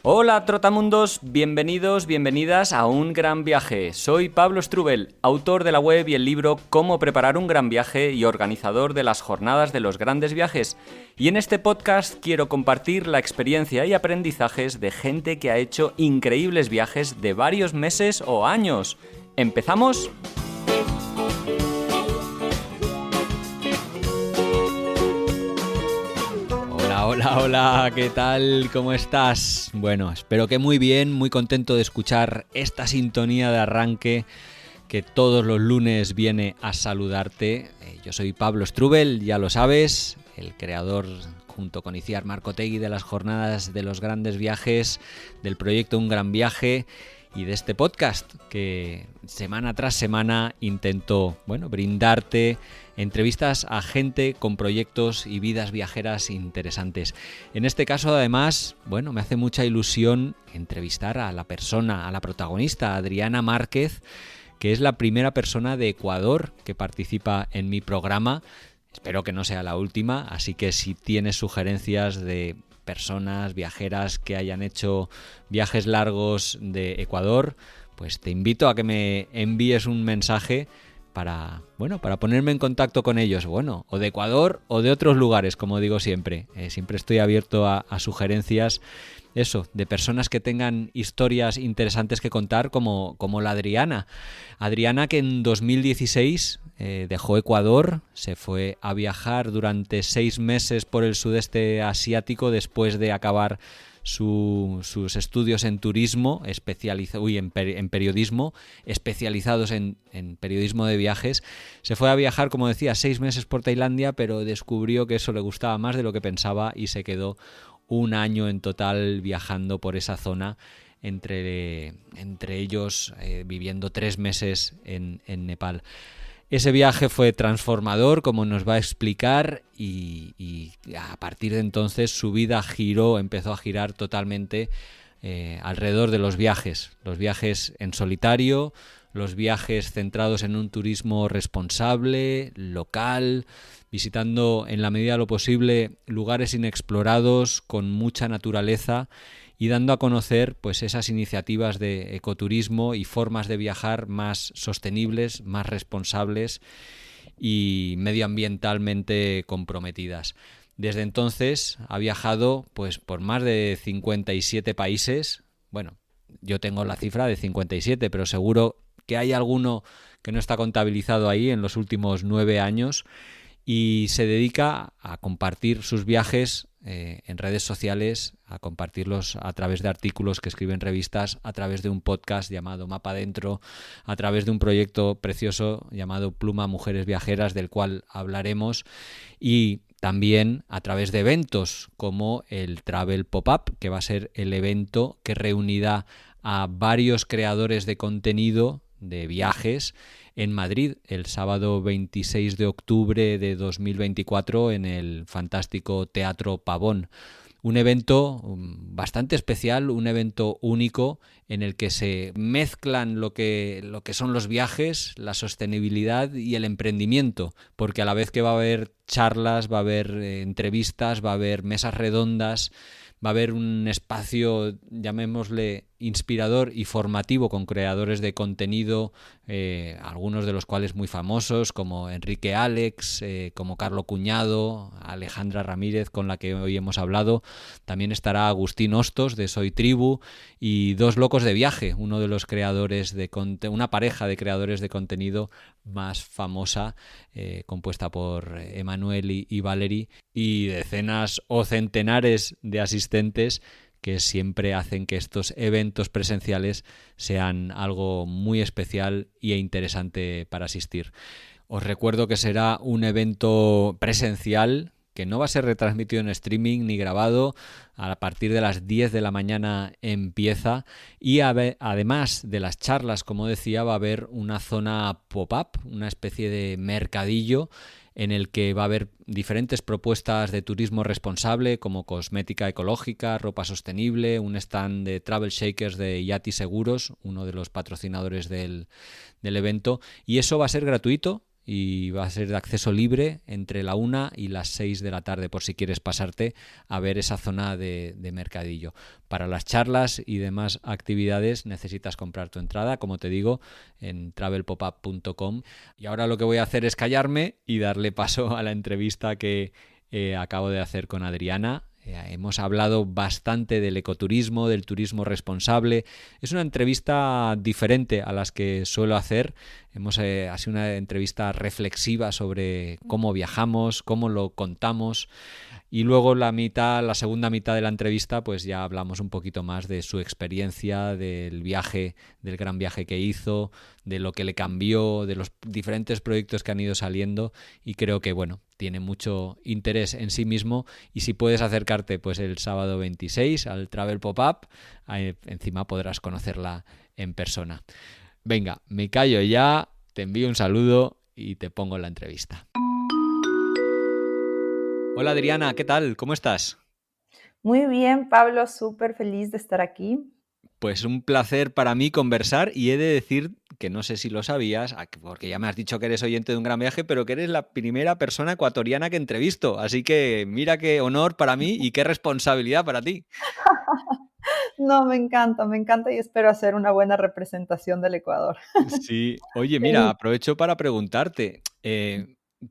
Hola Trotamundos, bienvenidos, bienvenidas a Un Gran Viaje. Soy Pablo Strubel, autor de la web y el libro Cómo preparar un gran viaje y organizador de las jornadas de los grandes viajes. Y en este podcast quiero compartir la experiencia y aprendizajes de gente que ha hecho increíbles viajes de varios meses o años. ¿Empezamos? Hola, ¿qué tal? ¿Cómo estás? Bueno, espero que muy bien, muy contento de escuchar esta sintonía de arranque que todos los lunes viene a saludarte. Yo soy Pablo Strubel, ya lo sabes, el creador junto con Iciar Marcotegui de las jornadas de los grandes viajes, del proyecto Un Gran Viaje y de este podcast que semana tras semana intento, brindarte entrevistas a gente con proyectos y vidas viajeras interesantes. En este caso, además, me hace mucha ilusión entrevistar a la persona, a la protagonista, Adriana Márquez, que es la primera persona de Ecuador que participa en mi programa. Espero que no sea la última, así que si tienes sugerencias de personas viajeras que hayan hecho viajes largos de Ecuador, pues te invito a que me envíes un mensaje para ponerme en contacto con ellos, o de Ecuador o de otros lugares, como digo siempre. Siempre estoy abierto a sugerencias, de personas que tengan historias interesantes que contar, como la Adriana. Adriana, que en 2016 dejó Ecuador, se fue a viajar durante 6 meses por el sudeste asiático después de acabar sus estudios en turismo, en periodismo, especializados en periodismo de viajes. Se fue a viajar, como decía, 6 meses por Tailandia, pero descubrió que eso le gustaba más de lo que pensaba y se quedó 1 año en total viajando por esa zona, entre ellos viviendo 3 meses en Nepal. Ese viaje fue transformador, como nos va a explicar, y a partir de entonces su vida empezó a girar totalmente alrededor de los viajes en solitario, los viajes centrados en un turismo responsable, local, visitando en la medida de lo posible lugares inexplorados con mucha naturaleza y dando a conocer esas iniciativas de ecoturismo y formas de viajar más sostenibles, más responsables y medioambientalmente comprometidas. Desde entonces ha viajado por más de 57 países. Yo tengo la cifra de 57, pero seguro que hay alguno que no está contabilizado ahí en los últimos 9 años, y se dedica a compartir sus viajes en redes sociales, a compartirlos a través de artículos que escribe en revistas, a través de un podcast llamado Mapa Dentro, a través de un proyecto precioso llamado Pluma Mujeres Viajeras, del cual hablaremos, y también a través de eventos como el Travel Pop-Up, que va a ser el evento que reunirá a varios creadores de contenido de viajes en Madrid el sábado 26 de octubre de 2024 en el fantástico Teatro Pavón. Un evento bastante especial, un evento único en el que se mezclan lo que son los viajes, la sostenibilidad y el emprendimiento, porque a la vez que va a haber charlas, va a haber entrevistas, va a haber mesas redondas, va a haber un espacio, llamémosle, inspirador y formativo con creadores de contenido, algunos de los cuales muy famosos, como Enrique Alex, como Carlo Cuñado, Alejandra Ramírez, con la que hoy hemos hablado. También estará Agustín Hostos, de Soy Tribu, y Dos Locos de Viaje, uno de los creadores una pareja de creadores de contenido más famosa, compuesta por Emanuel y Valerie, y decenas o centenares de asistentes que siempre hacen que estos eventos presenciales sean algo muy especial e interesante para asistir. Os recuerdo que será un evento presencial que no va a ser retransmitido en streaming ni grabado. A partir de las 10 de la mañana empieza, y además de las charlas, como decía, va a haber una zona pop-up, una especie de mercadillo en el que va a haber diferentes propuestas de turismo responsable, como cosmética ecológica, ropa sostenible, un stand de Travel Shakers de Yati Seguros, uno de los patrocinadores del evento, y eso va a ser gratuito. y va a ser de acceso libre entre la 1 y las 6 de la tarde, por si quieres pasarte a ver esa zona de mercadillo. Para las charlas y demás actividades necesitas comprar tu entrada, como te digo, en travelpopup.com. Y ahora lo que voy a hacer es callarme y darle paso a la entrevista que acabo de hacer con Adriana. Hemos hablado bastante del ecoturismo, del turismo responsable. Es una entrevista diferente a las que suelo hacer. Ha sido una entrevista reflexiva sobre cómo viajamos, cómo lo contamos. Y luego la segunda mitad de la entrevista, pues ya hablamos un poquito más de su experiencia, del viaje, del gran viaje que hizo, de lo que le cambió, de los diferentes proyectos que han ido saliendo, y creo que, bueno, tiene mucho interés en sí mismo, y si puedes acercarte pues el sábado 26 al Travel Pop-Up, encima podrás conocerla en persona. Venga, me callo ya, te envío un saludo y te pongo en la entrevista. Hola Adriana, ¿qué tal? ¿Cómo estás? Muy bien, Pablo, súper feliz de estar aquí. Pues un placer para mí conversar, y he de decir que no sé si lo sabías, porque ya me has dicho que eres oyente de Un Gran Viaje, pero que eres la primera persona ecuatoriana que entrevisto. Así que mira qué honor para mí y qué responsabilidad para ti. No, me encanta y espero hacer una buena representación del Ecuador. Sí, oye, mira, Feliz. aprovecho para preguntarte,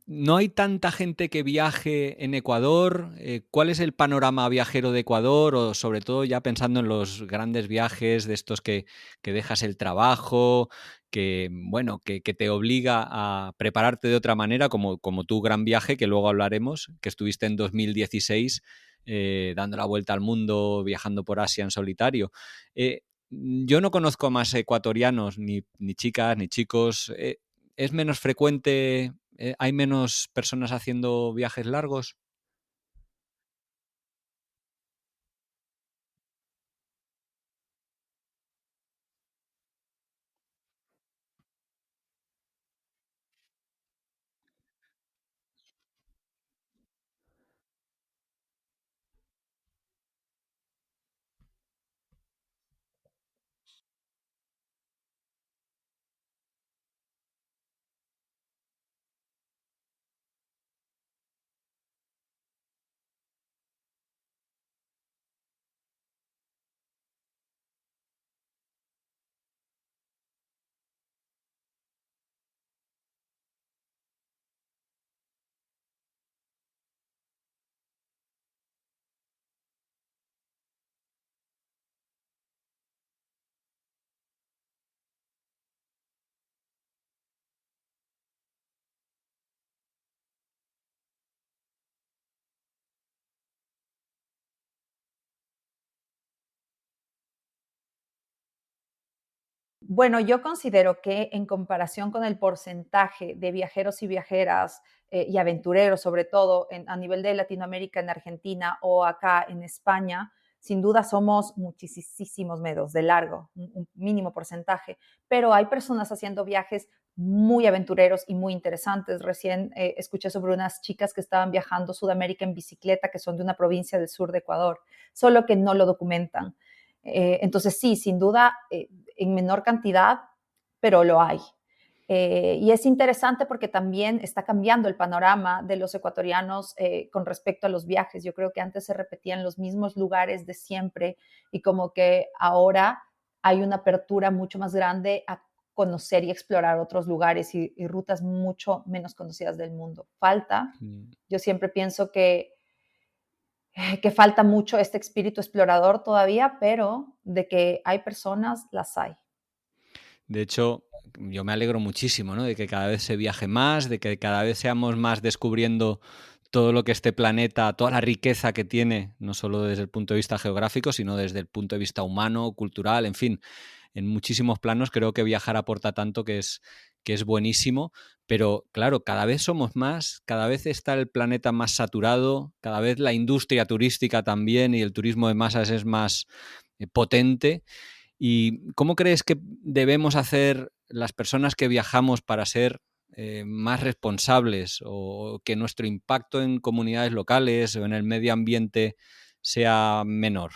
¿no hay tanta gente que viaje en Ecuador? ¿Cuál es el panorama viajero de Ecuador? O sobre todo ya pensando en los grandes viajes de estos que dejas el trabajo, que, bueno, que te obliga a prepararte de otra manera, como tu gran viaje, que luego hablaremos, que estuviste en 2016 dando la vuelta al mundo, viajando por Asia en solitario. Yo no conozco más ecuatorianos, ni chicas, ni chicos. ¿Es menos frecuente? ¿Hay menos personas haciendo viajes largos? Bueno, yo considero que en comparación con el porcentaje de viajeros y viajeras y aventureros, sobre todo a nivel de Latinoamérica, en Argentina o acá en España, sin duda somos muchísimos menos de largo, un mínimo porcentaje, pero hay personas haciendo viajes muy aventureros y muy interesantes. Recién escuché sobre unas chicas que estaban viajando Sudamérica en bicicleta, que son de una provincia del sur de Ecuador, solo que no lo documentan. Entonces, sí, sin duda, en menor cantidad, pero lo hay. Y es interesante porque también está cambiando el panorama de los ecuatorianos con respecto a los viajes. Yo creo que antes se repetían los mismos lugares de siempre y como que ahora hay una apertura mucho más grande a conocer y explorar otros lugares y rutas mucho menos conocidas del mundo. Falta, Mm. yo siempre pienso que falta mucho este espíritu explorador todavía, pero de que hay personas, las hay. De hecho, yo me alegro muchísimo, ¿no? De que cada vez se viaje más, de que cada vez seamos más descubriendo todo lo que este planeta, toda la riqueza que tiene, no solo desde el punto de vista geográfico, sino desde el punto de vista humano, cultural, en fin, en muchísimos planos creo que viajar aporta tanto que es buenísimo, pero claro, cada vez somos más, cada vez está el planeta más saturado, cada vez la industria turística también y el turismo de masas es más potente. ¿Y cómo crees que debemos hacer las personas que viajamos para ser más responsables, o que nuestro impacto en comunidades locales o en el medio ambiente sea menor?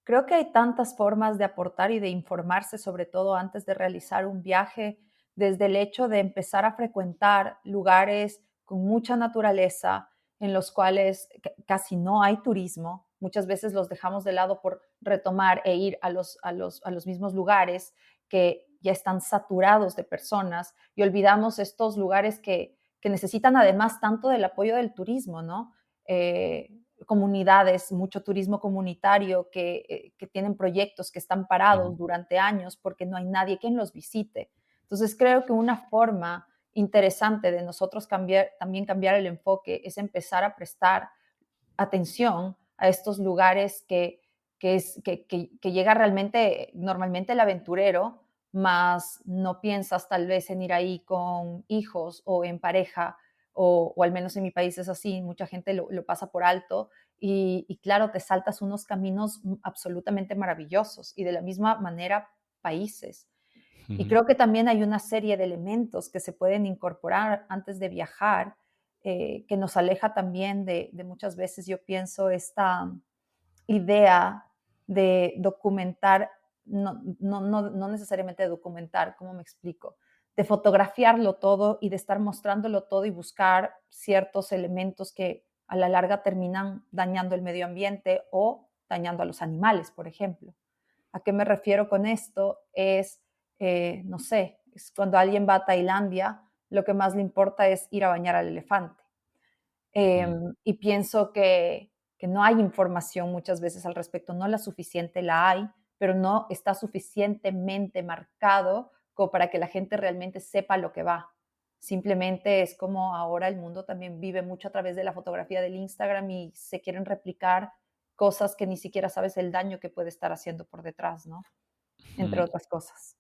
Creo que hay tantas formas de aportar y de informarse, sobre todo antes de realizar un viaje, desde el hecho de empezar a frecuentar lugares con mucha naturaleza, en los cuales casi no hay turismo. Muchas veces los dejamos de lado por retomar e ir a los mismos lugares que ya están saturados de personas y olvidamos estos lugares que necesitan además tanto del apoyo del turismo, ¿no? Comunidades, mucho turismo comunitario que tienen proyectos que están parados Ujú. durante años porque no hay nadie quien los visite. Entonces creo que una forma interesante de nosotros también cambiar el enfoque es empezar a prestar atención a estos lugares que llega realmente, normalmente el aventurero, más no piensas tal vez en ir ahí con hijos o en pareja, o al menos en mi país es así, mucha gente lo pasa por alto y claro, te saltas unos caminos absolutamente maravillosos y de la misma manera países. Y Ujú. creo que también hay una serie de elementos que se pueden incorporar antes de viajar, que nos aleja también de muchas veces, yo pienso, esta idea de documentar, no necesariamente de documentar, ¿cómo me explico? De fotografiarlo todo y de estar mostrándolo todo y buscar ciertos elementos que a la larga terminan dañando el medio ambiente o dañando a los animales, por ejemplo. ¿A qué me refiero con esto? Es, no sé, es cuando alguien va a Tailandia, lo que más le importa es ir a bañar al elefante. Mm. Y pienso que no hay información muchas veces al respecto, no la suficiente la hay, pero no está suficientemente marcado como para que la gente realmente sepa lo que va. Simplemente es como ahora el mundo también vive mucho a través de la fotografía del Instagram y se quieren replicar cosas que ni siquiera sabes el daño que puede estar haciendo por detrás, ¿no? Entre Mm. otras cosas.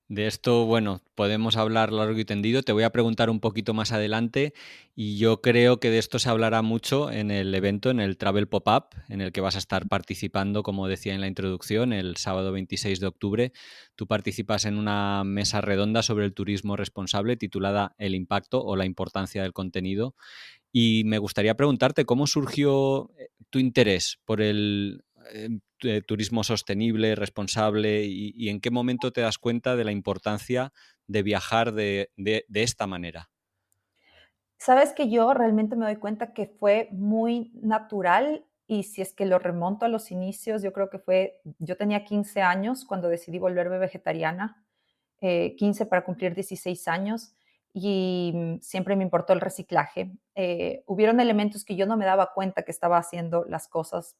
De esto, bueno, podemos hablar largo y tendido. Te voy a preguntar un poquito más adelante y yo creo que de esto se hablará mucho en el evento, en el Travel Pop-Up, en el que vas a estar participando, como decía en la introducción, el sábado 26 de octubre. Tú participas en una mesa redonda sobre el turismo responsable titulada El impacto o la importancia del contenido. Y me gustaría preguntarte cómo surgió tu interés por el turismo sostenible, responsable y en qué momento te das cuenta de la importancia de viajar de esta manera. Sabes que yo realmente me doy cuenta que fue muy natural y si es que lo remonto a los inicios, yo creo que yo tenía 15 años cuando decidí volverme vegetariana, 15 para cumplir 16 años y siempre me importó el reciclaje. Hubieron elementos que yo no me daba cuenta que estaba haciendo las cosas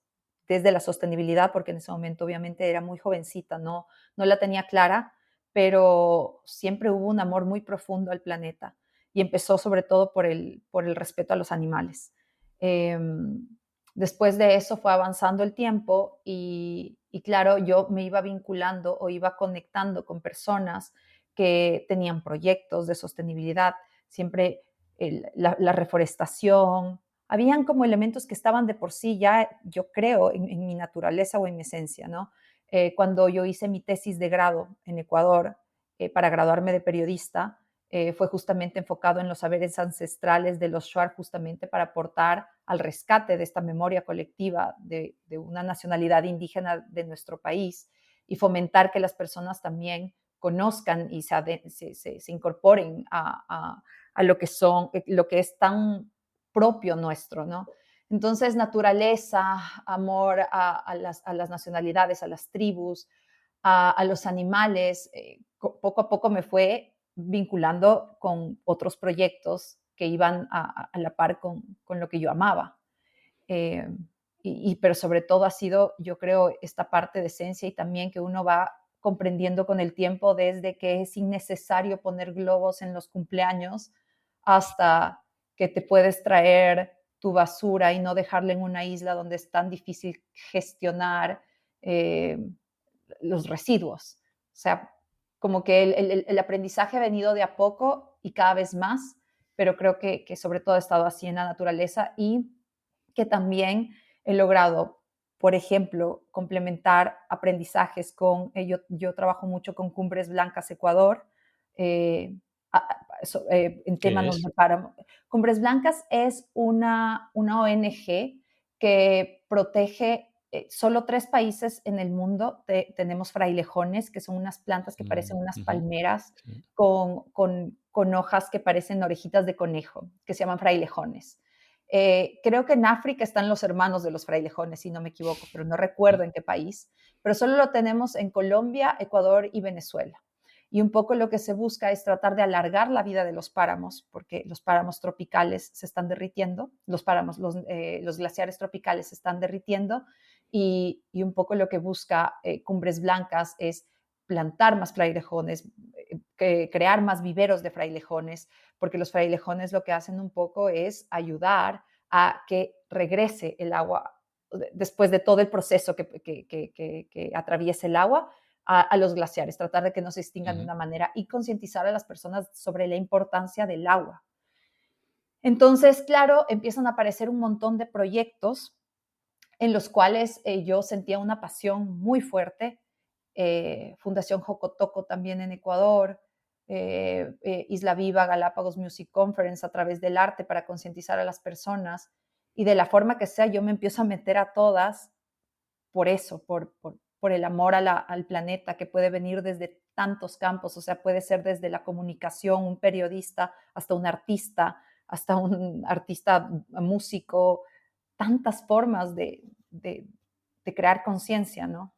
desde la sostenibilidad, porque en ese momento obviamente era muy jovencita, no la tenía clara, pero siempre hubo un amor muy profundo al planeta y empezó sobre todo por el respeto a los animales. Em, Después de eso fue avanzando el tiempo y claro, yo me iba vinculando o iba conectando con personas que tenían proyectos de sostenibilidad, siempre la reforestación, habían como elementos que estaban de por sí ya, yo creo, en mi naturaleza o en mi esencia, ¿no? Cuando yo hice mi tesis de grado en Ecuador, para graduarme de periodista, fue justamente enfocado en los saberes ancestrales de los Shuar, justamente para aportar al rescate de esta memoria colectiva de una nacionalidad indígena de nuestro país y fomentar que las personas también conozcan y se incorporen a lo que son, lo que es tan propio nuestro, ¿no? Entonces, naturaleza, amor a las nacionalidades, a las tribus, a los animales, poco a poco me fue vinculando con otros proyectos que iban a la par con lo que yo amaba. Eh, pero sobre todo ha sido, yo creo, esta parte de esencia y también que uno va comprendiendo con el tiempo desde que es innecesario poner globos en los cumpleaños hasta que te puedes traer tu basura y no dejarla en una isla donde es tan difícil gestionar eh, los residuos. O sea, como que el aprendizaje ha venido de a poco y cada vez más, pero creo que sobre todo ha estado así en la naturaleza y que también he logrado, por ejemplo, complementar aprendizajes con, yo trabajo mucho con Cumbres Blancas Ecuador, eh, en tema ¿Qué nos es? páramo. Cumbres Blancas es una ONG que protege solo 3 países en el mundo tenemos frailejones, que son unas plantas que parecen unas Ujú, palmeras sí. con hojas que parecen orejitas de conejo, que se llaman frailejones. Creo que en África están los hermanos de los frailejones, si no me equivoco, pero no recuerdo en qué país. Pero solo lo tenemos en Colombia, Ecuador y Venezuela. Y un poco lo que se busca es tratar de alargar la vida de los páramos, porque los páramos tropicales se están derritiendo, los glaciares tropicales se están derritiendo, y un poco lo que busca Cumbres Blancas es plantar más frailejones, crear más viveros de frailejones, porque los frailejones lo que hacen un poco es ayudar a que regrese el agua después de todo el proceso que atraviesa el agua a los glaciares, tratar de que no se extingan de Ujú. una manera y concientizar a las personas sobre la importancia del agua. Entonces, claro, empiezan a aparecer un montón de proyectos en los cuales yo sentía una pasión muy fuerte. Fundación Jocotoco también en Ecuador, Isla Viva, Galápagos Music Conference a través del arte para concientizar a las personas. Y de la forma que sea, yo me empiezo a meter a todas por eso, por el amor al planeta que puede venir desde tantos campos, o sea, puede ser desde la comunicación, un periodista, hasta un artista músico, tantas formas de crear conciencia, ¿no?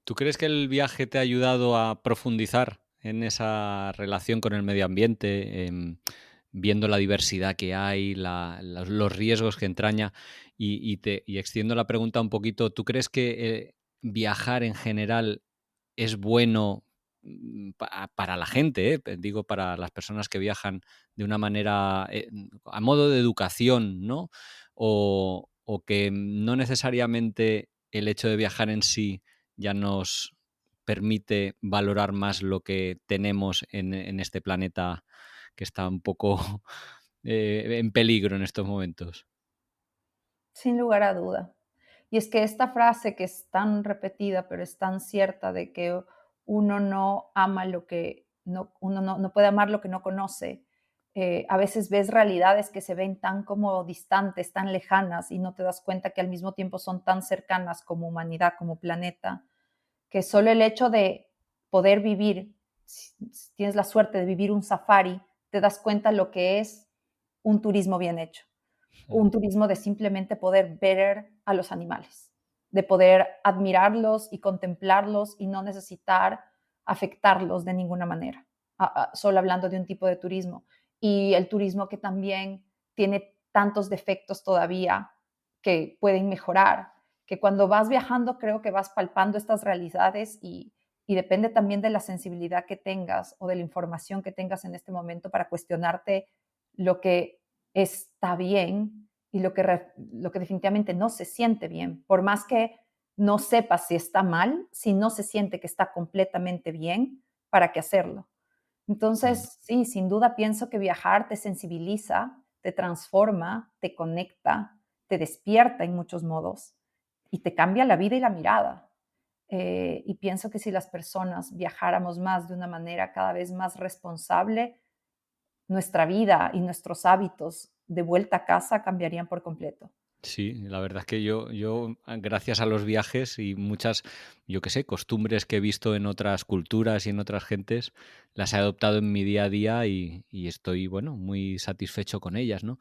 ¿Tú crees que el viaje te ha ayudado a profundizar en esa relación con el medio ambiente, viendo la diversidad que hay, los riesgos que entraña? Y extiendo la pregunta un poquito, ¿tú crees que viajar en general es bueno para la gente, digo, para las personas que viajan de una manera, a modo de educación, ¿no? O que no necesariamente el hecho de viajar en sí ya nos permite valorar más lo que tenemos en este planeta que está un poco en peligro en estos momentos. Sin lugar a duda. Y es que esta frase que es tan repetida, pero es tan cierta de que uno no ama lo que uno no puede amar lo que no conoce. A veces ves realidades que se ven tan como distantes, tan lejanas, y no te das cuenta que al mismo tiempo son tan cercanas como humanidad, como planeta, que solo el hecho de poder vivir, si tienes la suerte de vivir un safari, te das cuenta lo que es un turismo bien hecho, Mm. un turismo de simplemente poder ver a los animales, de poder admirarlos y contemplarlos y no necesitar afectarlos de ninguna manera, solo hablando de un tipo de turismo. Y el turismo que también tiene tantos defectos todavía que pueden mejorar, que cuando vas viajando creo que vas palpando estas realidades y depende también de la sensibilidad que tengas o de la información que tengas en este momento para cuestionarte lo que está bien y lo que definitivamente no se siente bien. Por más que no sepas si está mal, si no se siente que está completamente bien, ¿para qué hacerlo? Mm. Entonces, sí, sin duda pienso que viajar te sensibiliza, te transforma, te conecta, te despierta en muchos modos y te cambia la vida y la mirada. Y pienso que si las personas viajáramos más de una manera cada vez más responsable, nuestra vida y nuestros hábitos de vuelta a casa cambiarían por completo. Sí, la verdad es que gracias a los viajes y muchas, yo qué sé, costumbres que he visto en otras culturas y en otras gentes, las he adoptado en mi día a día y estoy, bueno, muy satisfecho con ellas, ¿no?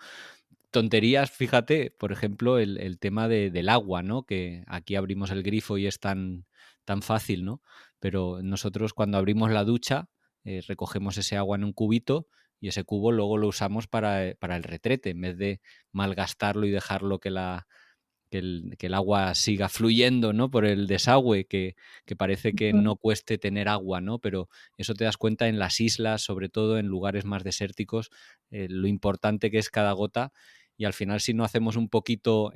Tonterías, fíjate, por ejemplo, el tema del agua, ¿no? Que aquí abrimos el grifo y es tan fácil, ¿no? Pero nosotros cuando abrimos la ducha, recogemos ese agua en un cubito y ese cubo luego lo usamos para el retrete, en vez de malgastarlo y dejarlo que el agua siga fluyendo, ¿no? Por el desagüe, que parece que Ujú, no cueste tener agua, ¿no? Pero eso te das cuenta en las islas, sobre todo en lugares más desérticos, lo importante que es cada gota. Y al final, si no hacemos un poquito,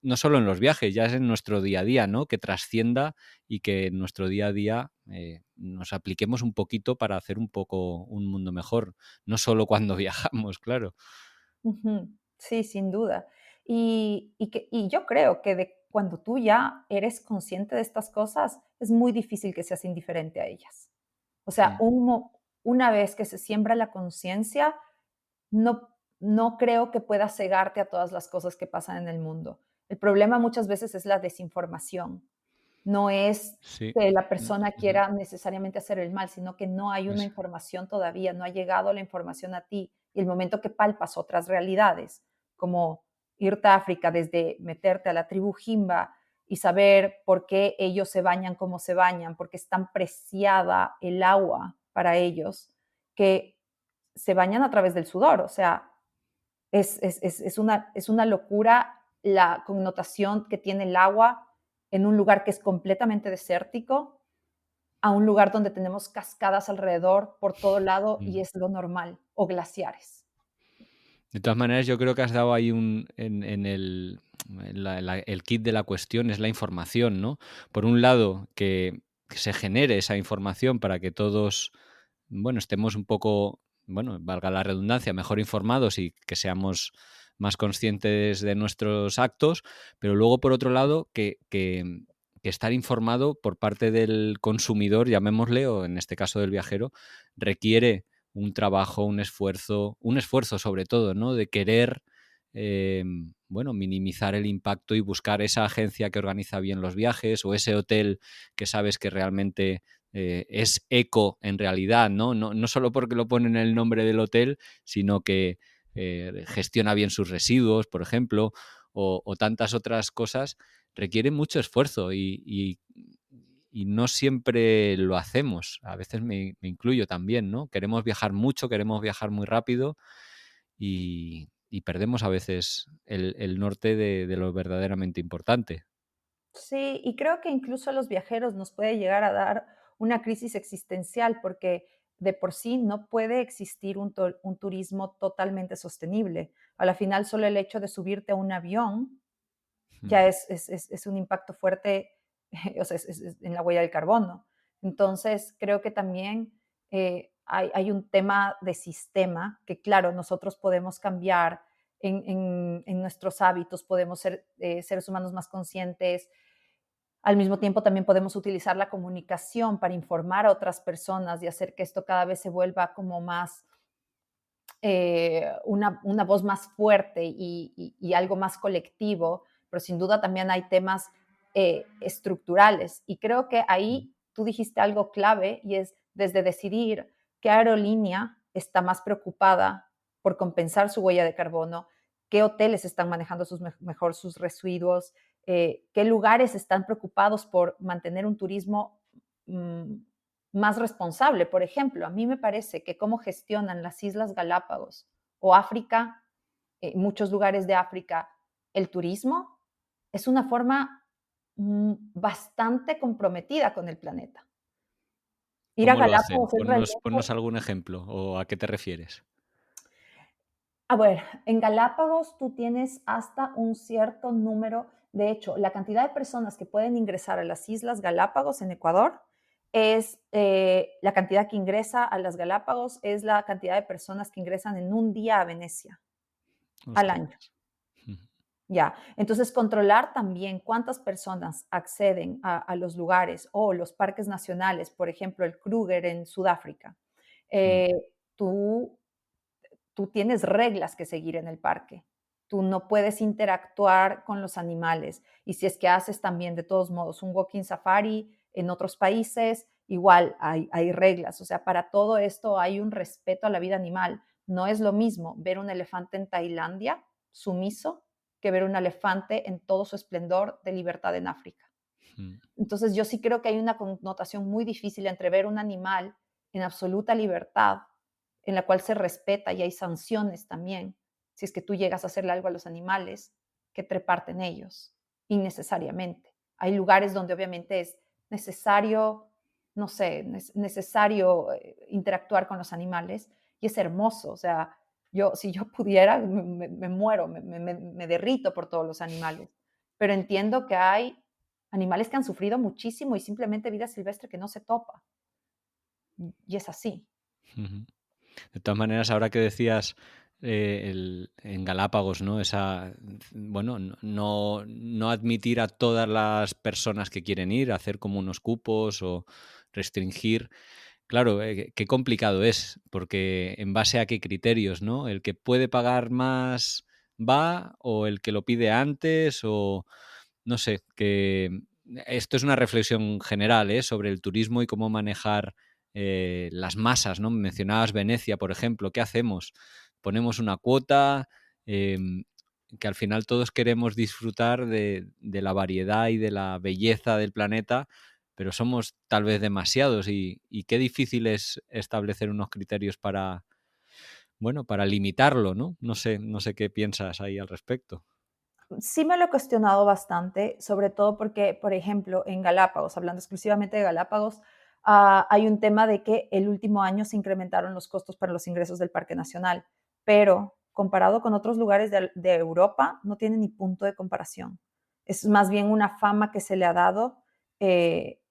no solo en los viajes, ya es en nuestro día a día, ¿no? Que trascienda y que en nuestro día a día nos apliquemos un poquito para hacer un poco un mundo mejor. No solo cuando viajamos, claro. ujú. Sí, sin duda. Y yo creo que cuando tú ya eres consciente de estas cosas, es muy difícil que seas indiferente a ellas. O sea, Mm, una vez que se siembra la conciencia, no creo que pueda cegarte a todas las cosas que pasan en el mundo. El problema muchas veces es la desinformación. No es Sí. que la Mm, persona ujú. quiera necesariamente hacer el mal, sino que no hay una Pues información todavía, no ha llegado la información a ti. Y el momento que palpas otras realidades, como irte a África, desde meterte a la tribu Jimba y saber por qué ellos se bañan como se bañan, porque es tan preciada el agua para ellos, que se bañan a través del sudor. O sea, es una locura la connotación que tiene el agua en un lugar que es completamente desértico a un lugar donde tenemos cascadas alrededor por todo lado y mm. es lo normal, o glaciares. De todas maneras, yo creo que has dado ahí el kit de la cuestión es la información, ¿no? Por un lado, que se genere esa información para que todos, bueno, estemos un poco, bueno, valga la redundancia, mejor informados y que seamos más conscientes de nuestros actos, pero luego, por otro lado, que estar informado por parte del consumidor, llamémosle, o en este caso del viajero, requiere un trabajo, un esfuerzo sobre todo, ¿no? De querer, bueno, minimizar el impacto y buscar esa agencia que organiza bien los viajes o ese hotel que sabes que realmente es eco en realidad, ¿no? No solo porque lo ponen en el nombre del hotel, sino que gestiona bien sus residuos, por ejemplo, o tantas otras cosas, requiere mucho esfuerzo y no siempre lo hacemos. A veces me incluyo también, ¿no? Queremos viajar mucho, queremos viajar muy rápido y perdemos a veces el norte de lo verdaderamente importante. Sí, y creo que incluso a los viajeros nos puede llegar a dar una crisis existencial, porque de por sí no puede existir un turismo totalmente sostenible. A la final, solo el hecho de subirte a un avión Mm, ya es un impacto fuerte, o sea, es en la huella del carbono. Entonces, creo que también hay un tema de sistema que, claro, nosotros podemos cambiar en nuestros hábitos, podemos ser seres humanos más conscientes. Al mismo tiempo, también podemos utilizar la comunicación para informar a otras personas y hacer que esto cada vez se vuelva como más una voz más fuerte y algo más colectivo, pero sin duda también hay temas estructurales. Y creo que mm, ahí tú dijiste algo clave y es desde decidir qué aerolínea está más preocupada por compensar su huella de carbono, qué hoteles están manejando mejor sus residuos, qué lugares están preocupados por mantener un turismo mm, más responsable. Por ejemplo, a mí me parece que cómo gestionan las Islas Galápagos o África, muchos lugares de África, el turismo es una forma bastante comprometida con el planeta. Ir a ¿Cómo lo hacen? Galápagos es Ponnos realmente. algún ejemplo o a qué te refieres. A ver, en Galápagos tú tienes hasta un cierto número, de hecho, la cantidad de personas que pueden ingresar a las Islas Galápagos en Ecuador es la cantidad que ingresa a las Galápagos, es la cantidad de personas que ingresan en un día a Venecia al Ostras. año. Ya, entonces controlar también cuántas personas acceden a los lugares o los parques nacionales, por ejemplo, el Kruger en Sudáfrica. Mm, Eh, tú tú tienes reglas que seguir en el parque. Tú no puedes interactuar con los animales. Y si es que haces también, de todos modos, un walking safari en otros países, igual hay reglas. O sea, para todo esto hay un respeto a la vida animal. No es lo mismo ver un elefante en Tailandia, sumiso, que ver un elefante en todo su esplendor de libertad en África. mm. Entonces, yo sí creo que hay una connotación muy difícil entre ver un animal en absoluta libertad, en la cual se respeta y hay sanciones también, si es que tú llegas a hacerle algo a los animales, que treparte en ellos, innecesariamente. Hay lugares donde obviamente es necesario, no sé, necesario interactuar con los animales y es hermoso. O sea, si yo pudiera, me muero, me derrito por todos los animales. Pero entiendo que hay animales que han sufrido muchísimo y simplemente vida silvestre que no se topa. Y es así. Ujú. De todas maneras, ahora que decías en Galápagos, ¿no? Esa, bueno, no admitir a todas las personas que quieren ir, hacer como unos cupos o restringir. Claro, qué complicado es, porque en base a qué criterios, ¿no? El que puede pagar más va o el que lo pide antes o no sé, que esto es una reflexión general, sobre el turismo y cómo manejar las masas, ¿no? Mencionabas Venecia, por ejemplo. ¿Qué hacemos? Ponemos una cuota, que al final todos queremos disfrutar de la variedad y de la belleza del planeta, pero somos tal vez demasiados y qué difícil es establecer unos criterios para, bueno, para limitarlo, ¿no? No sé qué piensas ahí al respecto. Sí me lo he cuestionado bastante, sobre todo porque, por ejemplo, en Galápagos, hablando exclusivamente de Galápagos, hay un tema de que el último año se incrementaron los costos para los ingresos del Parque Nacional, pero comparado con otros lugares de Europa, no tiene ni punto de comparación. Es más bien una fama que se le ha dado eh,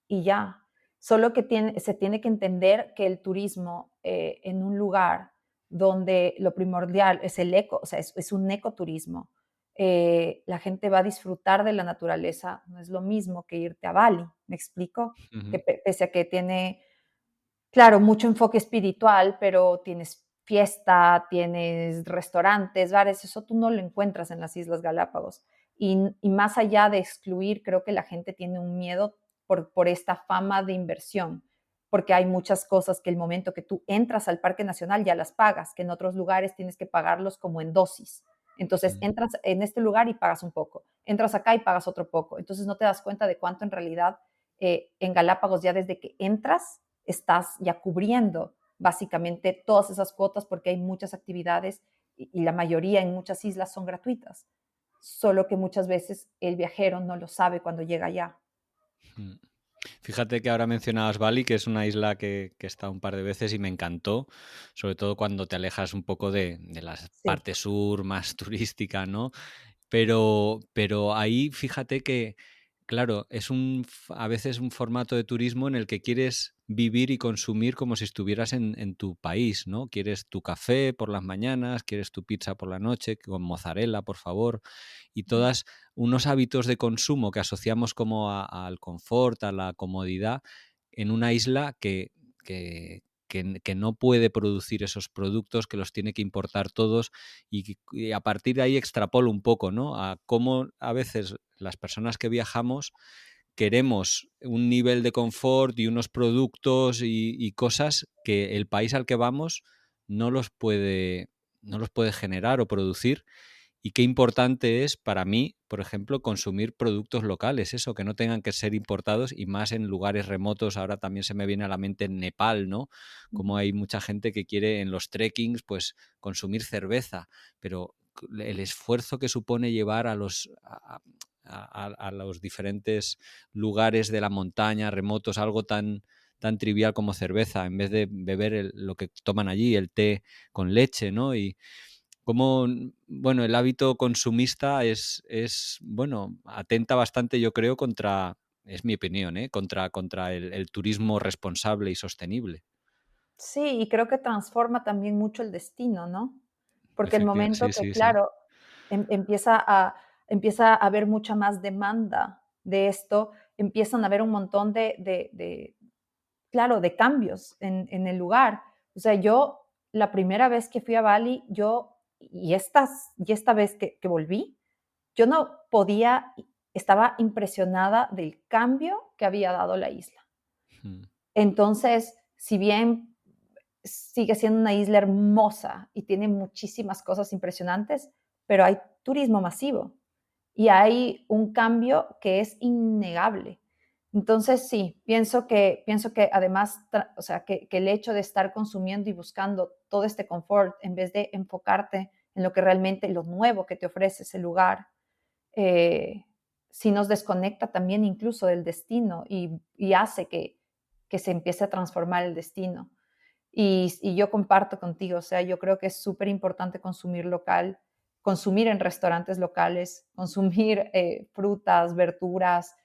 y ya. Solo que se tiene que entender que el turismo en un lugar donde lo primordial es el eco, o sea, es un ecoturismo, la gente va a disfrutar de la naturaleza, no es lo mismo que irte a Bali, ¿me explico? Que Ujú, pese a que tiene, claro, mucho enfoque espiritual, pero tienes fiesta, tienes restaurantes, bares, eso tú no lo encuentras en las Islas Galápagos. Y más allá de excluir, creo que la gente tiene un miedo por esta fama de inversión, porque hay muchas cosas que el momento que tú entras al Parque Nacional ya las pagas, que en otros lugares tienes que pagarlos como en dosis. Entonces, mm. entras en este lugar y pagas un poco, entras acá y pagas otro poco. Entonces, no te das cuenta de cuánto en realidad en Galápagos ya desde que entras estás ya cubriendo básicamente todas esas cuotas porque hay muchas actividades y la mayoría en muchas islas son gratuitas, solo que muchas veces el viajero no lo sabe cuando llega allá. Mm. Fíjate que ahora mencionabas Bali, que es una isla que he estado un par de veces y me encantó, sobre todo cuando te alejas un poco de la Sí. parte sur más turística, ¿no? Pero ahí fíjate que, claro, es a veces un formato de turismo en el que quieres vivir y consumir como si estuvieras en tu país, ¿no? Quieres tu café por las mañanas, quieres tu pizza por la noche, con mozzarella, por favor, y todas unos hábitos de consumo que asociamos como al confort, a la comodidad, en una isla que no puede producir esos productos, que los tiene que importar todos y a partir de ahí extrapolo un poco, ¿no? A cómo a veces las personas que viajamos queremos un nivel de confort y unos productos y cosas que el país al que vamos no los puede, no los puede generar o producir. Y qué importante es para mí, por ejemplo, consumir productos locales, eso, que no tengan que ser importados y más en lugares remotos. Ahora también se me viene a la mente en Nepal, ¿no? Como hay mucha gente que quiere en los trekkings, pues consumir cerveza, pero el esfuerzo que supone llevar a los diferentes lugares de la montaña, remotos, algo tan trivial como cerveza, en vez de beber lo que toman allí, el té con leche, ¿no? Y como, bueno, el hábito consumista bueno, atenta bastante, yo creo, es mi opinión, contra el turismo responsable y sostenible. Sí, y creo que transforma también mucho el destino, ¿no? Porque el momento Sí, que, sí, sí. claro, empieza a haber mucha más demanda de esto, empiezan a haber un montón claro, de cambios en el lugar. O sea, yo la primera vez que fui a Bali, y esta vez que volví, yo no podía, estaba impresionada del cambio que había dado la isla. Mm, Entonces, si bien sigue siendo una isla hermosa y tiene muchísimas cosas impresionantes, pero hay turismo masivo y hay un cambio que es innegable. Entonces, sí, pienso que además, o sea, que el hecho de estar consumiendo y buscando todo este confort, en vez de enfocarte en lo que realmente, lo nuevo que te ofrece ese lugar, eh, sí nos desconecta también incluso del destino y hace que se empiece a transformar el destino. Y yo comparto contigo, o sea, yo creo que es súper importante consumir local, consumir en restaurantes locales, consumir frutas, verduras,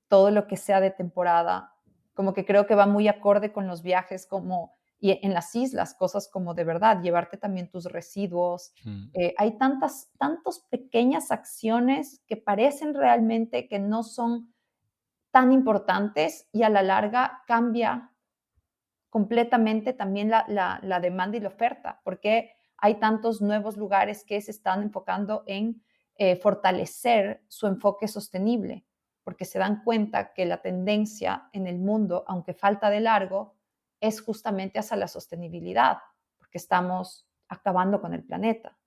todo lo que sea de temporada. Como que creo que va muy acorde con los viajes como, y en las islas, cosas como de verdad, llevarte también tus residuos. mm. Hay tantas pequeñas acciones que parecen realmente que no son tan importantes y a la larga cambia completamente también la demanda y la oferta, porque hay tantos nuevos lugares que se están enfocando en fortalecer su enfoque sostenible, porque se dan cuenta que la tendencia en el mundo, aunque falta de largo, es justamente hacia la sostenibilidad, porque estamos acabando con el planeta.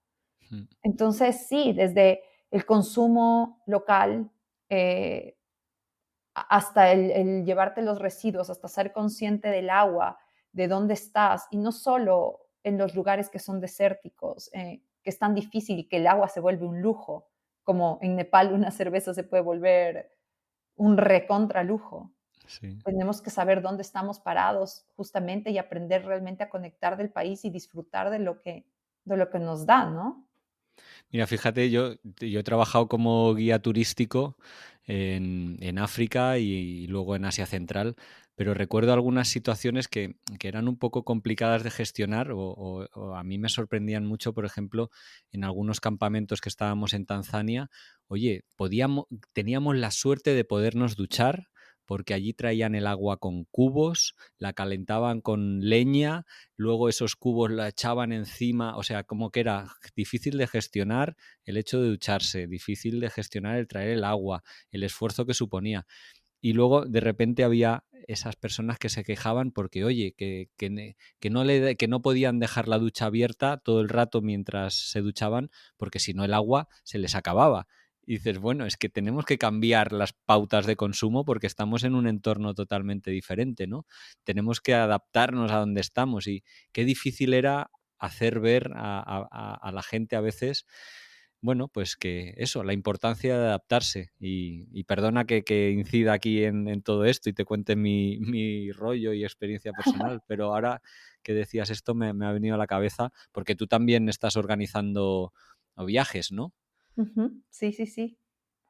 Mm. Entonces, sí, desde el consumo local, eh, hasta el llevarte los residuos, hasta ser consciente del agua, de dónde estás, y no solo en los lugares que son desérticos, que es tan difícil y que el agua se vuelve un lujo, como en Nepal una cerveza se puede volver un recontra lujo. Sí. Tenemos que saber dónde estamos parados justamente y aprender realmente a conectar del país y disfrutar de lo que nos da, ¿no? Mira, fíjate, yo he trabajado como guía turístico en África y luego en Asia Central, pero recuerdo algunas situaciones que eran un poco complicadas de gestionar o a mí me sorprendían mucho, por ejemplo, en algunos campamentos que estábamos en Tanzania, oye, teníamos la suerte de podernos duchar porque allí traían el agua con cubos, la calentaban con leña, luego esos cubos la echaban encima, o sea, como que era difícil de gestionar el hecho de ducharse, difícil de gestionar el traer el agua, el esfuerzo que suponía. Y luego de repente había esas personas que se quejaban porque, oye, que no podían dejar la ducha abierta todo el rato mientras se duchaban, porque si no el agua se les acababa. Y dices, bueno, es que tenemos que cambiar las pautas de consumo porque estamos en un entorno totalmente diferente, ¿no? Tenemos que adaptarnos a donde estamos y qué difícil era hacer ver a la gente a veces, bueno, pues que eso, la importancia de adaptarse. Y perdona que incida aquí en todo esto y te cuente mi rollo y experiencia personal, pero ahora que decías esto me ha venido a la cabeza porque tú también estás organizando viajes, ¿no? Ujú. Sí, sí, sí.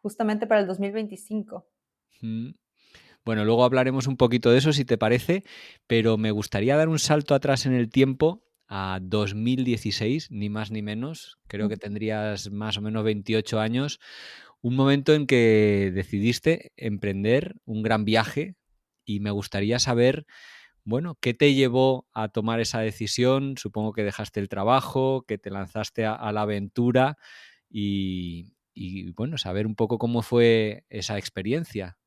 Justamente para el 2025. Mm. Bueno, luego hablaremos un poquito de eso, si te parece, pero me gustaría dar un salto atrás en el tiempo a 2016, ni más ni menos. Creo que Ujú. tendrías más o menos 28 años, un momento en que decidiste emprender un gran viaje y me gustaría saber, bueno, ¿qué te llevó a tomar esa decisión? Supongo que dejaste el trabajo, que te lanzaste a la aventura y, bueno, saber un poco cómo fue esa experiencia.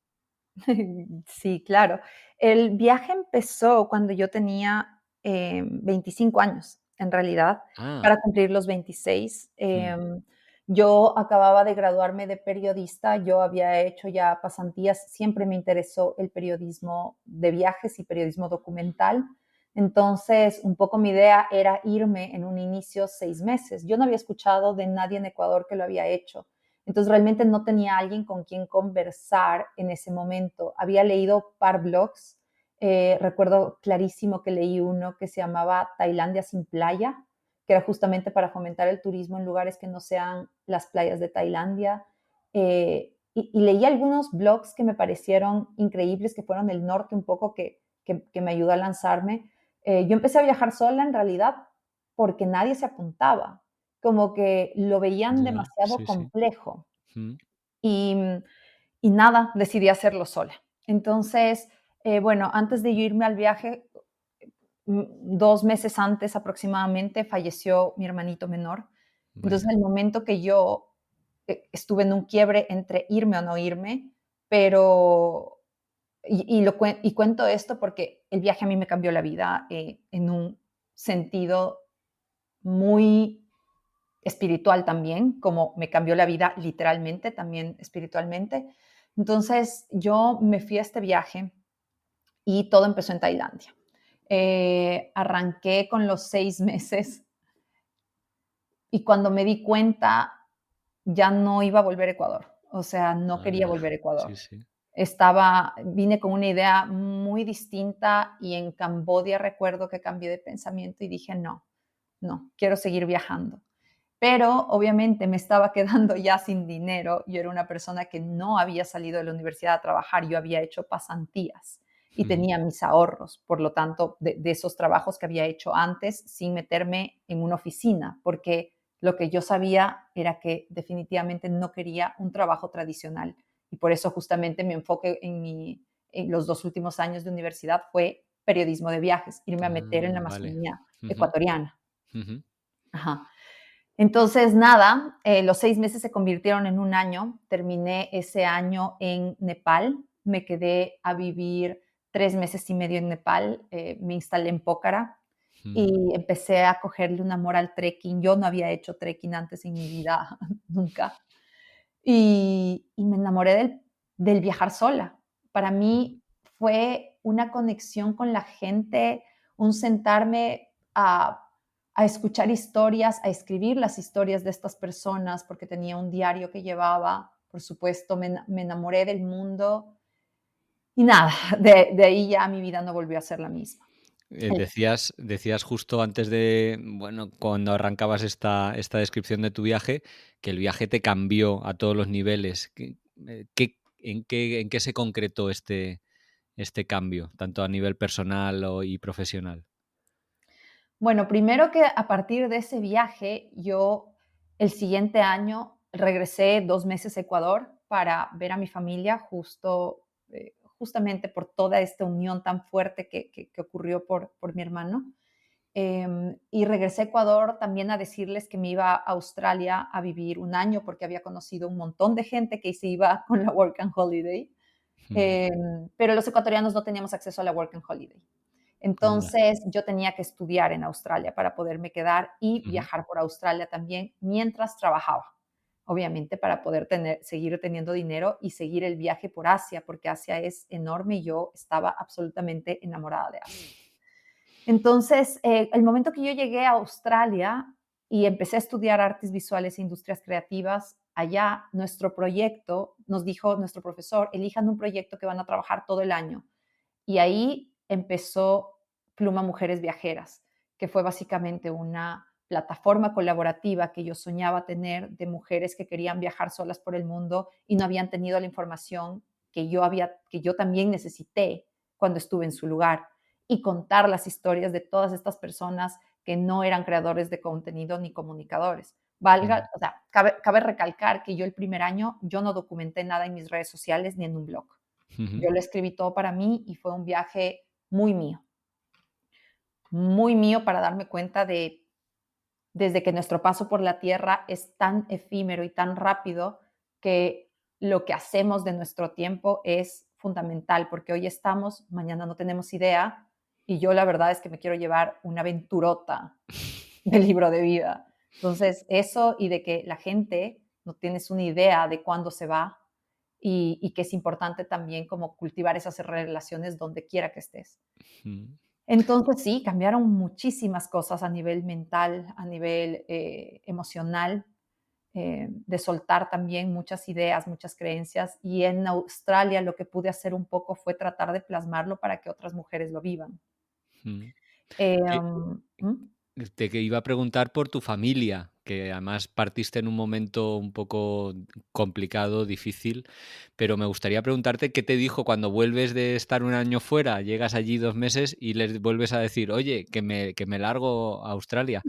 Sí, claro. El viaje empezó cuando yo tenía, 25 años, en realidad, Ah. para cumplir los 26. Mm. Yo acababa de graduarme de periodista, yo había hecho ya pasantías, siempre me interesó el periodismo de viajes y periodismo documental. Entonces, un poco mi idea era irme en un inicio 6 meses. Yo no había escuchado de nadie en Ecuador que lo había hecho. Entonces realmente no tenía alguien con quien conversar en ese momento. Había leído par blogs, recuerdo clarísimo que leí uno que se llamaba Tailandia sin playa, que era justamente para fomentar el turismo en lugares que no sean las playas de Tailandia. Y leí algunos blogs que me parecieron increíbles, que fueron del norte un poco, que me ayudó a lanzarme. Yo empecé a viajar sola en realidad porque nadie se apuntaba, como que lo veían Ya, demasiado sí, sí. complejo Mm. y, y nada, decidí hacerlo sola. Entonces, bueno, antes de yo irme al viaje, 2 meses antes aproximadamente falleció mi hermanito menor. Entonces, Vaya. el momento que yo estuve en un quiebre entre irme o no irme, pero y cuento esto porque el viaje a mí me cambió la vida, en un sentido muy espiritual también, como me cambió la vida literalmente, también espiritualmente. Entonces, yo me fui a este viaje y todo empezó en Tailandia. Arranqué con los 6 meses y cuando me di cuenta, ya no iba a volver a Ecuador. O sea, no quería Hala. volver a Sí, Ecuador. sí. Vine con una idea muy distinta y en Camboya recuerdo que cambié de pensamiento y dije, no, no, quiero seguir viajando. Pero obviamente me estaba quedando ya sin dinero. Yo era una persona que no había salido de la universidad a trabajar, yo había hecho pasantías y Ujú. tenía mis ahorros, por lo tanto, de esos trabajos que había hecho antes sin meterme en una oficina, porque lo que yo sabía era que definitivamente no quería un trabajo tradicional y por eso justamente mi enfoque en los 2 últimos años de universidad fue periodismo de viajes, irme a meter en Ah, la vale. Amazonía Ujú, ecuatoriana. ujú. Ajá. Entonces, nada, los 6 meses se convirtieron en un año. Terminé ese año en Nepal. Me quedé a vivir 3 meses y medio en Nepal. Me instalé en Pokhara Mm, y empecé a cogerle un amor al trekking. Yo no había hecho trekking antes en mi vida, nunca. Y me enamoré del viajar sola. Para mm. mí fue una conexión con la gente, un sentarme a escuchar historias, a escribir las historias de estas personas, porque tenía un diario que llevaba. Por supuesto, me enamoré del mundo y nada, de ahí ya mi vida no volvió a ser la misma. El Decías justo antes de, bueno, cuando arrancabas esta descripción de tu viaje, que el viaje te cambió a todos los niveles. En qué se concretó este cambio, tanto a nivel personal y profesional? Bueno, primero que a partir de ese viaje, yo el siguiente año regresé 2 meses a Ecuador para ver a mi familia, justamente por toda esta unión tan fuerte que ocurrió por mi hermano. Y regresé a Ecuador también a decirles que me iba a Australia a vivir un año, porque había conocido un montón de gente que se iba con la Work and Holiday, Mm, pero los ecuatorianos no teníamos acceso a la Work and Holiday. anda. Entonces, yo tenía que estudiar en Australia para poderme quedar y Ujú, viajar por Australia también mientras trabajaba, obviamente para poder seguir teniendo dinero y seguir el viaje por Asia, porque Asia es enorme y yo estaba absolutamente enamorada de Asia. Entonces, el momento que yo llegué a Australia y empecé a estudiar artes visuales e industrias creativas, allá nuestro proyecto, nos dijo nuestro profesor, elijan un proyecto que van a trabajar todo el año. Y ahí empezó Pluma Mujeres Viajeras, que fue básicamente una plataforma colaborativa que yo soñaba tener de mujeres que querían viajar solas por el mundo y no habían tenido la información que yo también necesité cuando estuve en su lugar, y contar las historias de todas estas personas que no eran creadores de contenido ni comunicadores. mm, O sea, cabe recalcar que yo el primer año, yo no documenté nada en mis redes sociales ni en un blog. ujú, Yo lo escribí todo para mí y fue un viaje muy mío para darme cuenta desde que nuestro paso por la tierra es tan efímero y tan rápido, que lo que hacemos de nuestro tiempo es fundamental, porque hoy estamos, mañana no tenemos idea, y yo la verdad es que me quiero llevar una aventurota del libro de vida. Entonces, eso y de que la gente no tienes una idea de cuándo se va, y que es importante también como cultivar esas relaciones donde quiera que estés. mm. Entonces, sí, cambiaron muchísimas cosas a nivel mental, a nivel, emocional, de soltar también muchas ideas, muchas creencias. Y en Australia lo que pude hacer un poco fue tratar de plasmarlo para que otras mujeres lo vivan. Mm. Que ¿Mm? que iba a preguntar por tu familia, que además partiste en un momento un poco complicado, difícil, pero me gustaría preguntarte qué te dijo cuando vuelves de estar un año fuera, llegas allí 2 meses y les vuelves a decir: "Oye, que me largo a Australia".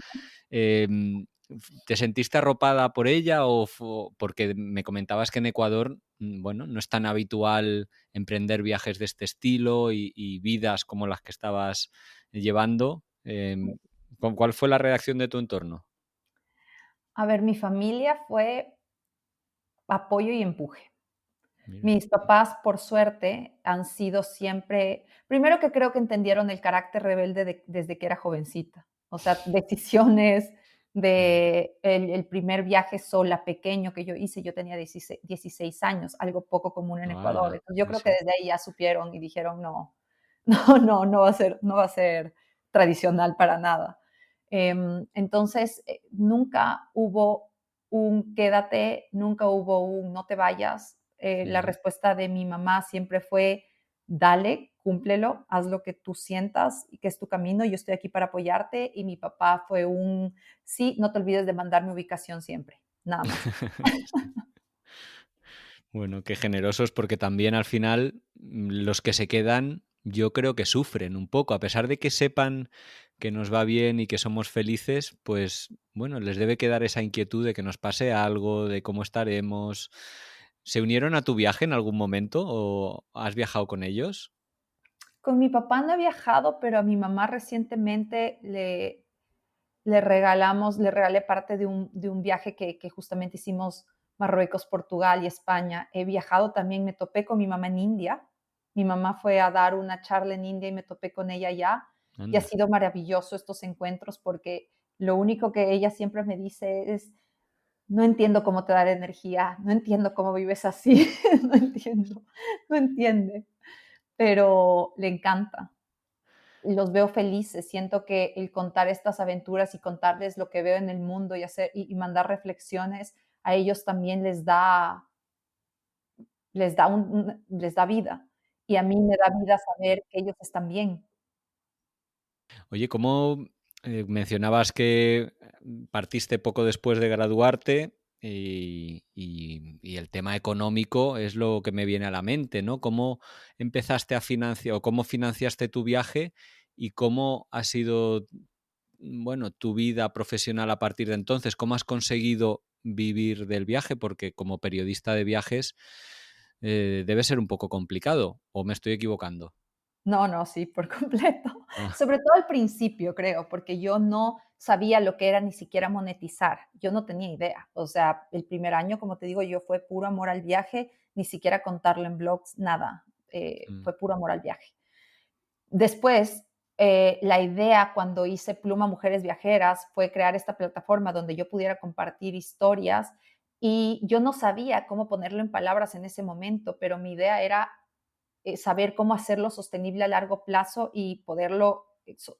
¿Te sentiste arropada por ella porque me comentabas que en Ecuador, bueno, no es tan habitual emprender viajes de este estilo y vidas como las que estabas llevando? ¿Cuál fue la reacción de tu entorno? A ver, mi familia fue apoyo y empuje. Mira. Mis papás, por suerte, han sido siempre, primero que creo que entendieron el carácter rebelde desde que era jovencita. O sea, decisiones Mm. de el primer viaje sola pequeño que yo hice, yo tenía 16 años, algo poco común en Ecuador. ¡Hala! Entonces, yo Sí, creo que sí. desde ahí ya supieron y dijeron: "No, no va a ser tradicional para nada". Entonces, nunca hubo un quédate, nunca hubo un no te vayas. La Ujú. respuesta de mi mamá siempre fue: dale, cúmplelo, haz lo que tú sientas y que es tu camino, yo estoy aquí para apoyarte. Y mi papá fue un: sí, no te olvides de mandar mi ubicación siempre, nada más. Bueno, qué generosos, porque también al final los que se quedan, yo creo que sufren un poco, a pesar de que sepan que nos va bien y que somos felices, pues bueno, les debe quedar esa inquietud de que nos pase algo, de cómo estaremos. ¿Se unieron a tu viaje en algún momento o has viajado con ellos? Con mi papá no he viajado, pero a mi mamá recientemente le regalé parte de un viaje que justamente hicimos Marruecos, Portugal y España. He viajado también, me topé con mi mamá en India. Mi mamá fue a dar una charla en India y me topé con ella allá. Y ha Anda. sido maravilloso estos encuentros porque lo único que ella siempre me dice es, no entiendo cómo te da la energía, no entiendo cómo vives así, no entiendo, no entiende, pero le encanta. Los veo felices, siento que el contar estas aventuras y contarles lo que veo en el mundo y hacer y mandar reflexiones, a ellos también les da vida, y a mí me da vida saber que ellos están bien. Oye, ¿cómo mencionabas que partiste poco después de graduarte y el tema económico es lo que me viene a la mente, ¿no? ¿Cómo empezaste a financiar o cómo financiaste tu viaje y cómo ha sido, bueno, tu vida profesional a partir de entonces? ¿Cómo has conseguido vivir del viaje? Porque como periodista de viajes debe ser un poco complicado, ¿o me estoy equivocando? No, no, sí, por completo. Ah, Sobre todo al principio, creo, porque yo no sabía lo que era ni siquiera monetizar. Yo no tenía idea. O sea, el primer año, como te digo, yo fue puro amor al viaje, ni siquiera contarlo en blogs, nada. mm, Fue puro amor al viaje. Después, la idea cuando hice Pluma Mujeres Viajeras fue crear esta plataforma donde yo pudiera compartir historias y yo no sabía cómo ponerlo en palabras en ese momento, pero mi idea era saber cómo hacerlo sostenible a largo plazo y poderlo,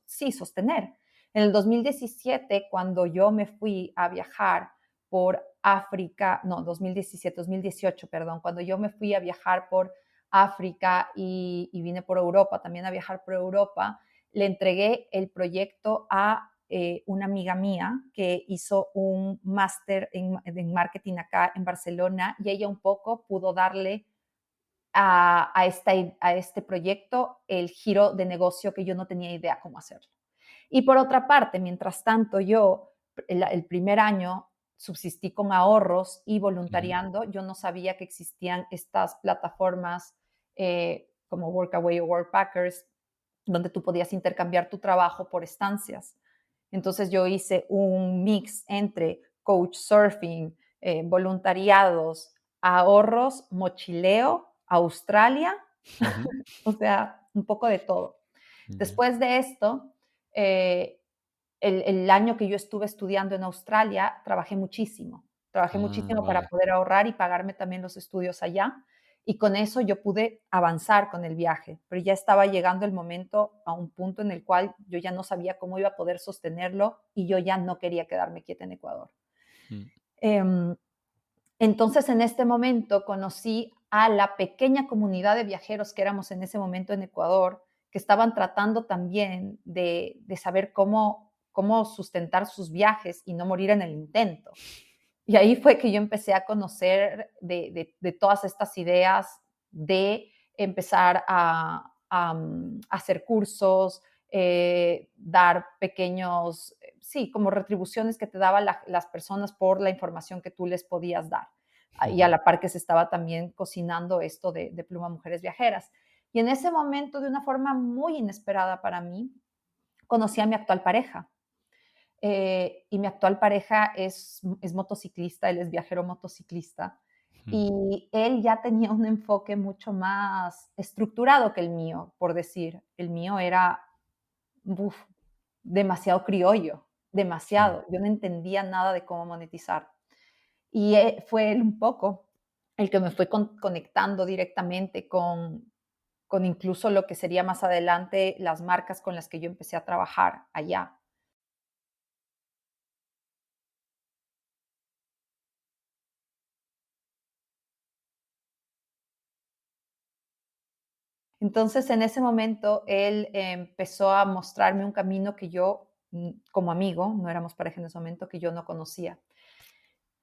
sí, sostener. En el 2017, cuando yo me fui a viajar por África, no, 2017, 2018, perdón, cuando yo me fui a viajar por África y vine por Europa, también a viajar por Europa, le entregué el proyecto a una amiga mía que hizo un máster en marketing acá en Barcelona y ella un poco pudo darle a este proyecto el giro de negocio que yo no tenía idea cómo hacerlo. Y por otra parte, mientras tanto, yo el primer año subsistí con ahorros y ujú, voluntariando. Yo no sabía que existían estas plataformas como Workaway o Workpackers, donde tú podías intercambiar tu trabajo por estancias. Entonces yo hice un mix entre coach surfing, voluntariados, ahorros, mochileo, Australia, ujú, o sea, un poco de todo. ya. Después de esto, eh, el año que yo estuve estudiando en Australia, trabajé Ah, muchísimo para vale. poder ahorrar y pagarme también los estudios allá. Y con eso yo pude avanzar con el viaje, pero ya estaba llegando el momento a un punto en el cual yo ya no sabía cómo iba a poder sostenerlo y yo ya no quería quedarme quieta en Ecuador. Mm, Em, entonces, en este momento conocí a la pequeña comunidad de viajeros que éramos en ese momento en Ecuador, que estaban tratando también de saber cómo sustentar sus viajes y no morir en el intento. Y ahí fue que yo empecé a conocer de todas estas ideas de empezar a hacer cursos, dar pequeños, sí, como retribuciones que te daban las personas por la información que tú les podías dar. Y a ujú. la par que se estaba también cocinando esto de Pluma Mujeres Viajeras. Y en ese momento, de una forma muy inesperada para mí, conocí a mi actual pareja. Y mi actual pareja es motociclista, él es viajero motociclista, Mm, y él ya tenía un enfoque mucho más estructurado que el mío, por decir. El mío era, uf, demasiado criollo, mm. demasiado. Yo no entendía nada de cómo monetizar. Y fue él un poco el que me fue conectando directamente con incluso lo que sería más adelante las marcas con las que yo empecé a trabajar allá. Entonces, en ese momento, él empezó a mostrarme un camino que yo, como amigo, no éramos pareja en ese momento, que yo no conocía.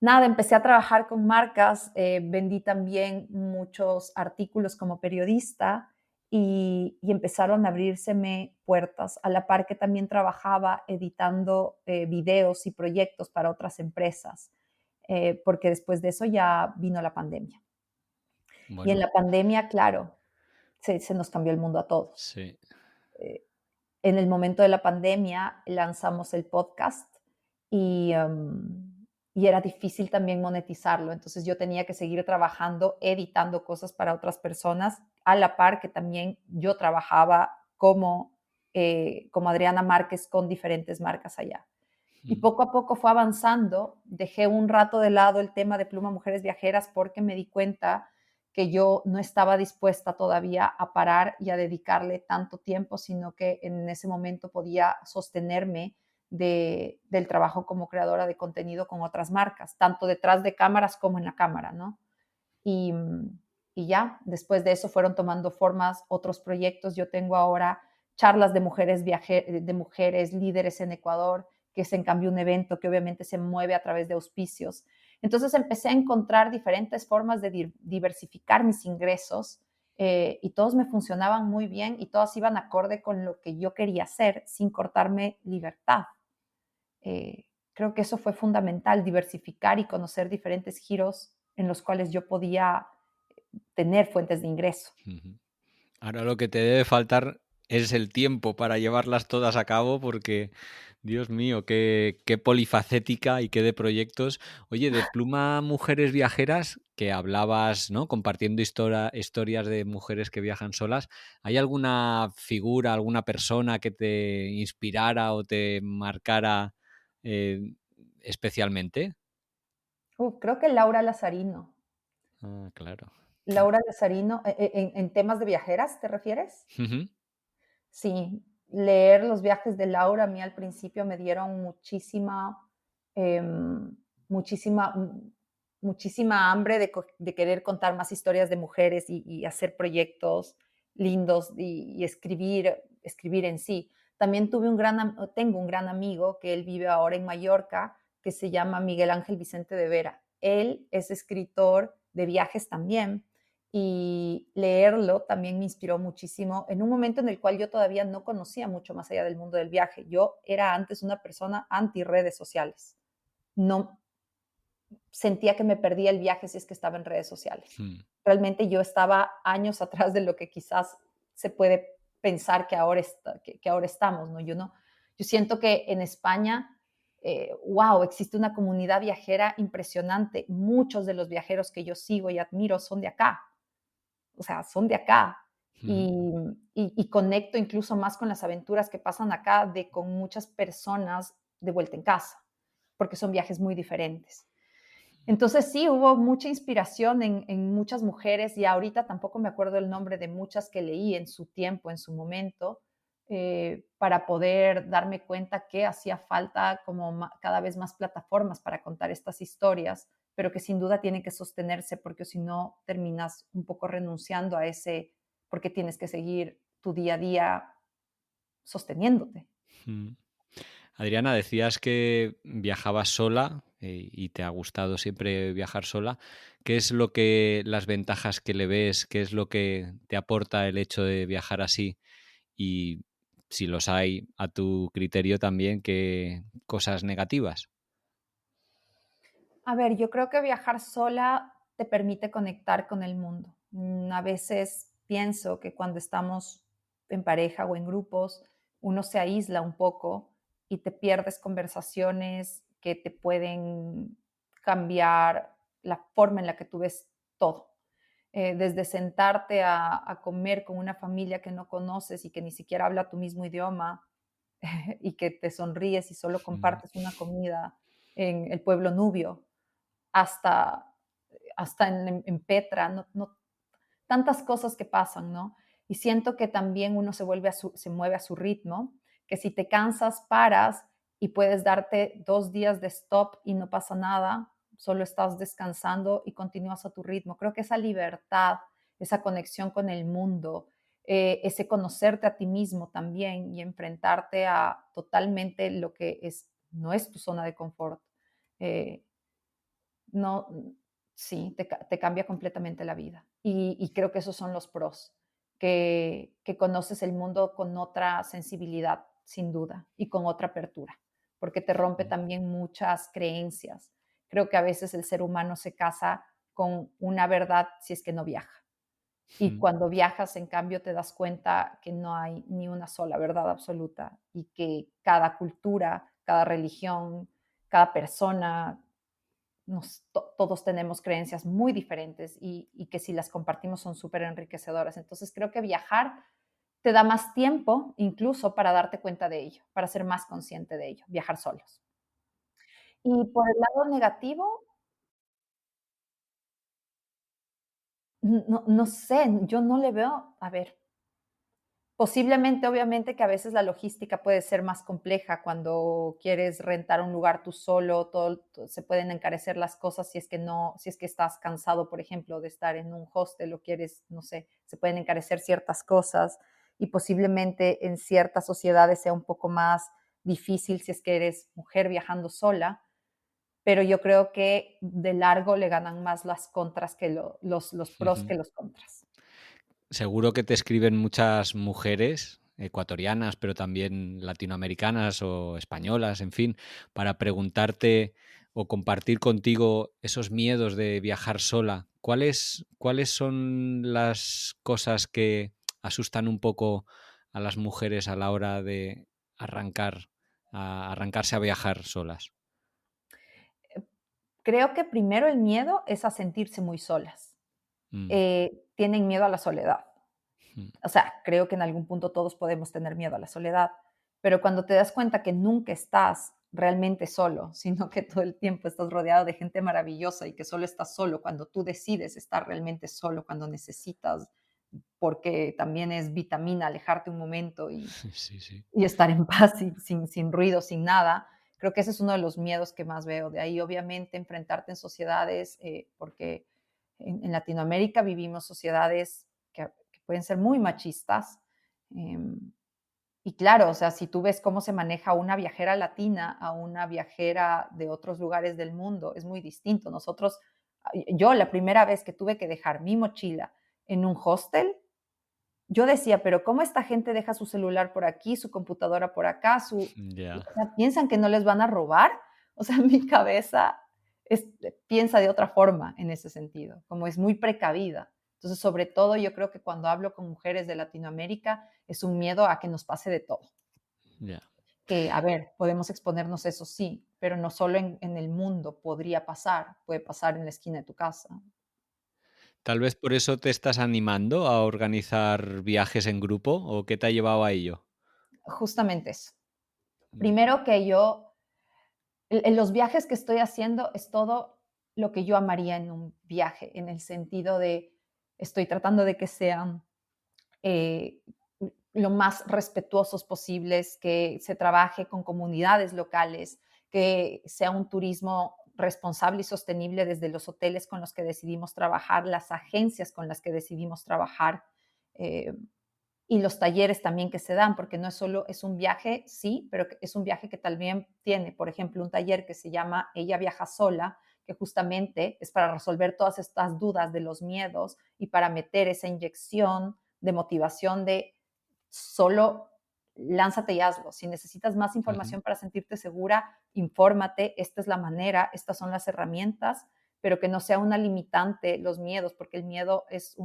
Nada, empecé a trabajar con marcas, vendí también muchos artículos como periodista y empezaron a abrírseme puertas, a la par que también trabajaba editando videos y proyectos para otras empresas, porque después de eso ya vino la pandemia. Y en Bueno, la pandemia, claro, se nos cambió el mundo a todos. sí. Eh, en el momento de la pandemia lanzamos el podcast y, y era difícil también monetizarlo. Entonces yo tenía que seguir trabajando, editando cosas para otras personas, a la par que también yo trabajaba como Adriana Márquez con diferentes marcas allá. Y Mm. poco a poco fue avanzando. Dejé un rato de lado el tema de Pluma Mujeres Viajeras porque me di cuenta que yo no estaba dispuesta todavía a parar y a dedicarle tanto tiempo, sino que en ese momento podía sostenerme del trabajo como creadora de contenido con otras marcas, tanto detrás de cámaras como en la cámara, ¿no? Y, y ya, después de eso fueron tomando formas otros proyectos. Yo tengo ahora charlas de mujeres líderes en Ecuador, que es en cambio un evento que obviamente se mueve a través de auspicios. Entonces empecé a encontrar diferentes formas de diversificar mis ingresos y todos me funcionaban muy bien y todos iban acorde con lo que yo quería hacer sin cortarme libertad. Creo que eso fue fundamental, diversificar y conocer diferentes giros en los cuales yo podía tener fuentes de ingreso. Ujú. Ahora lo que te debe faltar es el tiempo para llevarlas todas a cabo porque, Dios mío, qué polifacética y qué de proyectos. Oye, de Pluma Mujeres Viajeras, que hablabas, ¿no? Compartiendo historias de mujeres que viajan solas, ¿hay alguna figura, alguna persona que te inspirara o te marcara eh, especialmente? Creo que Laura Lazarino. Ah, claro. Laura Lazarino, en temas de viajeras, ¿te refieres? Ujú. Sí, leer los viajes de Laura a mí al principio me dieron em, muchísima, muchísima hambre de querer contar más historias de mujeres y hacer proyectos lindos y escribir en sí. También tengo un gran amigo que él vive ahora en Mallorca, que se llama Miguel Ángel Vicente de Vera. Él es escritor de viajes también y leerlo también me inspiró muchísimo en un momento en el cual yo todavía no conocía mucho más allá del mundo del viaje. Yo era antes una persona anti redes sociales. No sentía que me perdía el viaje si es que estaba en redes sociales. Mm. Realmente yo estaba años atrás de lo que quizás se puede pensar que que ahora estamos, ¿no? Yo siento que en España, wow, existe una comunidad viajera impresionante. Muchos de los viajeros que yo sigo y admiro son de acá, o sea, son de acá. Ujú. Y conecto incluso más con las aventuras que pasan acá de con muchas personas de vuelta en casa, porque son viajes muy diferentes. Entonces sí, hubo mucha inspiración en muchas mujeres y ahorita tampoco me acuerdo el nombre de muchas que leí en su tiempo, en su momento, para poder darme cuenta que hacía falta como cada vez más plataformas para contar estas historias, pero que sin duda tienen que sostenerse porque si no terminas un poco renunciando a ese, porque tienes que seguir tu día a día sosteniéndote. Mm. Adriana, decías que viajabas sola y te ha gustado siempre viajar sola. ¿Qué es las ventajas que le ves? ¿Qué es lo que te aporta el hecho de viajar así? Y si los hay, a tu criterio también, ¿qué cosas negativas? A ver, yo creo que viajar sola te permite conectar con el mundo. A veces pienso que cuando estamos en pareja o en grupos, uno se aísla un poco y te pierdes conversaciones que te pueden cambiar la forma en la que tú ves todo. Desde sentarte a comer con una familia que no conoces y que ni siquiera habla tu mismo idioma y que te sonríes y solo Mm. compartes una comida en el pueblo nubio, hasta, hasta en Petra, tantas cosas que pasan, ¿no? Y siento que también uno se mueve a su ritmo, que si te cansas, paras y puedes darte 2 días de stop y no pasa nada, solo estás descansando y continúas a tu ritmo. Creo que esa libertad, esa conexión con el mundo, ese conocerte a ti mismo también y enfrentarte a totalmente lo que no es tu zona de confort. eh, no, sí, te cambia completamente la vida. Y creo que esos son los pros, que conoces el mundo con otra sensibilidad, sin duda, y con otra apertura, porque te rompe también muchas creencias. Creo que a veces el ser humano se casa con una verdad si es que no viaja. Y Mm. cuando viajas, en cambio, te das cuenta que no hay ni una sola verdad absoluta y que cada cultura, cada religión, cada persona, todos tenemos creencias muy diferentes y que si las compartimos son súper enriquecedoras. Entonces creo que viajar te da más tiempo incluso para darte cuenta de ello, para ser más consciente de ello, viajar solos. Y por el lado negativo, no sé, yo no le veo, a ver, posiblemente, obviamente, que a veces la logística puede ser más compleja cuando quieres rentar un lugar tú solo, se pueden encarecer las cosas si es que estás cansado, por ejemplo, de estar en un hostel o quieres, no sé, se pueden encarecer ciertas cosas y posiblemente en ciertas sociedades sea un poco más difícil si es que eres mujer viajando sola, pero yo creo que de largo le ganan más las contras que los pros Ujú. que los contras. Seguro que te escriben muchas mujeres ecuatorianas, pero también latinoamericanas o españolas, en fin, para preguntarte o compartir contigo esos miedos de viajar sola. ¿Cuáles son las cosas que asustan un poco a las mujeres a la hora de arrancar, arrancarse a viajar solas? Creo que primero el miedo es a sentirse muy solas. Mm, Tienen miedo a la soledad. mm, O sea, creo que en algún punto todos podemos tener miedo a la soledad, pero cuando te das cuenta que nunca estás realmente solo, sino que todo el tiempo estás rodeado de gente maravillosa y que solo estás solo cuando tú decides estar realmente solo, cuando necesitas, porque también es vitamina alejarte un momento sí, sí. y estar en paz y sin ruido, sin nada. Creo que ese es uno de los miedos que más veo. De ahí, obviamente, enfrentarte en sociedades, porque en Latinoamérica vivimos sociedades que pueden ser muy machistas. em, y claro, o sea, si tú ves cómo se maneja una viajera latina a una viajera de otros lugares del mundo, es muy distinto. Yo la primera vez que tuve que dejar mi mochila en un hostel, yo decía, pero ¿cómo esta gente deja su celular por aquí, su computadora por acá, Ya. o sea, piensan que no les van a robar? O sea, mi cabeza piensa de otra forma en ese sentido, como es muy precavida. Entonces, sobre todo, yo creo que cuando hablo con mujeres de Latinoamérica, es un miedo a que nos pase de todo. Ya. Que, a ver, podemos exponernos, eso sí, pero no solo en el mundo podría pasar, puede pasar en la esquina de tu casa. Tal vez por eso te estás animando a organizar viajes en grupo, ¿o qué te ha llevado a ello? Justamente eso. Mm, Primero que yo en los viajes que estoy haciendo es todo lo que yo amaría en un viaje, en el sentido de estoy tratando de que sean eh, lo más respetuosos posibles, que se trabaje con comunidades locales, que sea un turismo responsable y sostenible desde los hoteles con los que decidimos trabajar, las agencias con las que decidimos trabajar. eh, y los talleres también que se dan, porque no es solo, es un viaje, sí, pero es un viaje que también tiene, por ejemplo, un taller que se llama Ella viaja sola, que justamente es para resolver todas estas dudas de los miedos y para meter esa inyección de motivación de solo lánzate y hazlo. Si necesitas más ujú, información para sentirte segura, infórmate, esta es la manera, estas son las herramientas, pero que no sea una limitante los miedos, porque el miedo es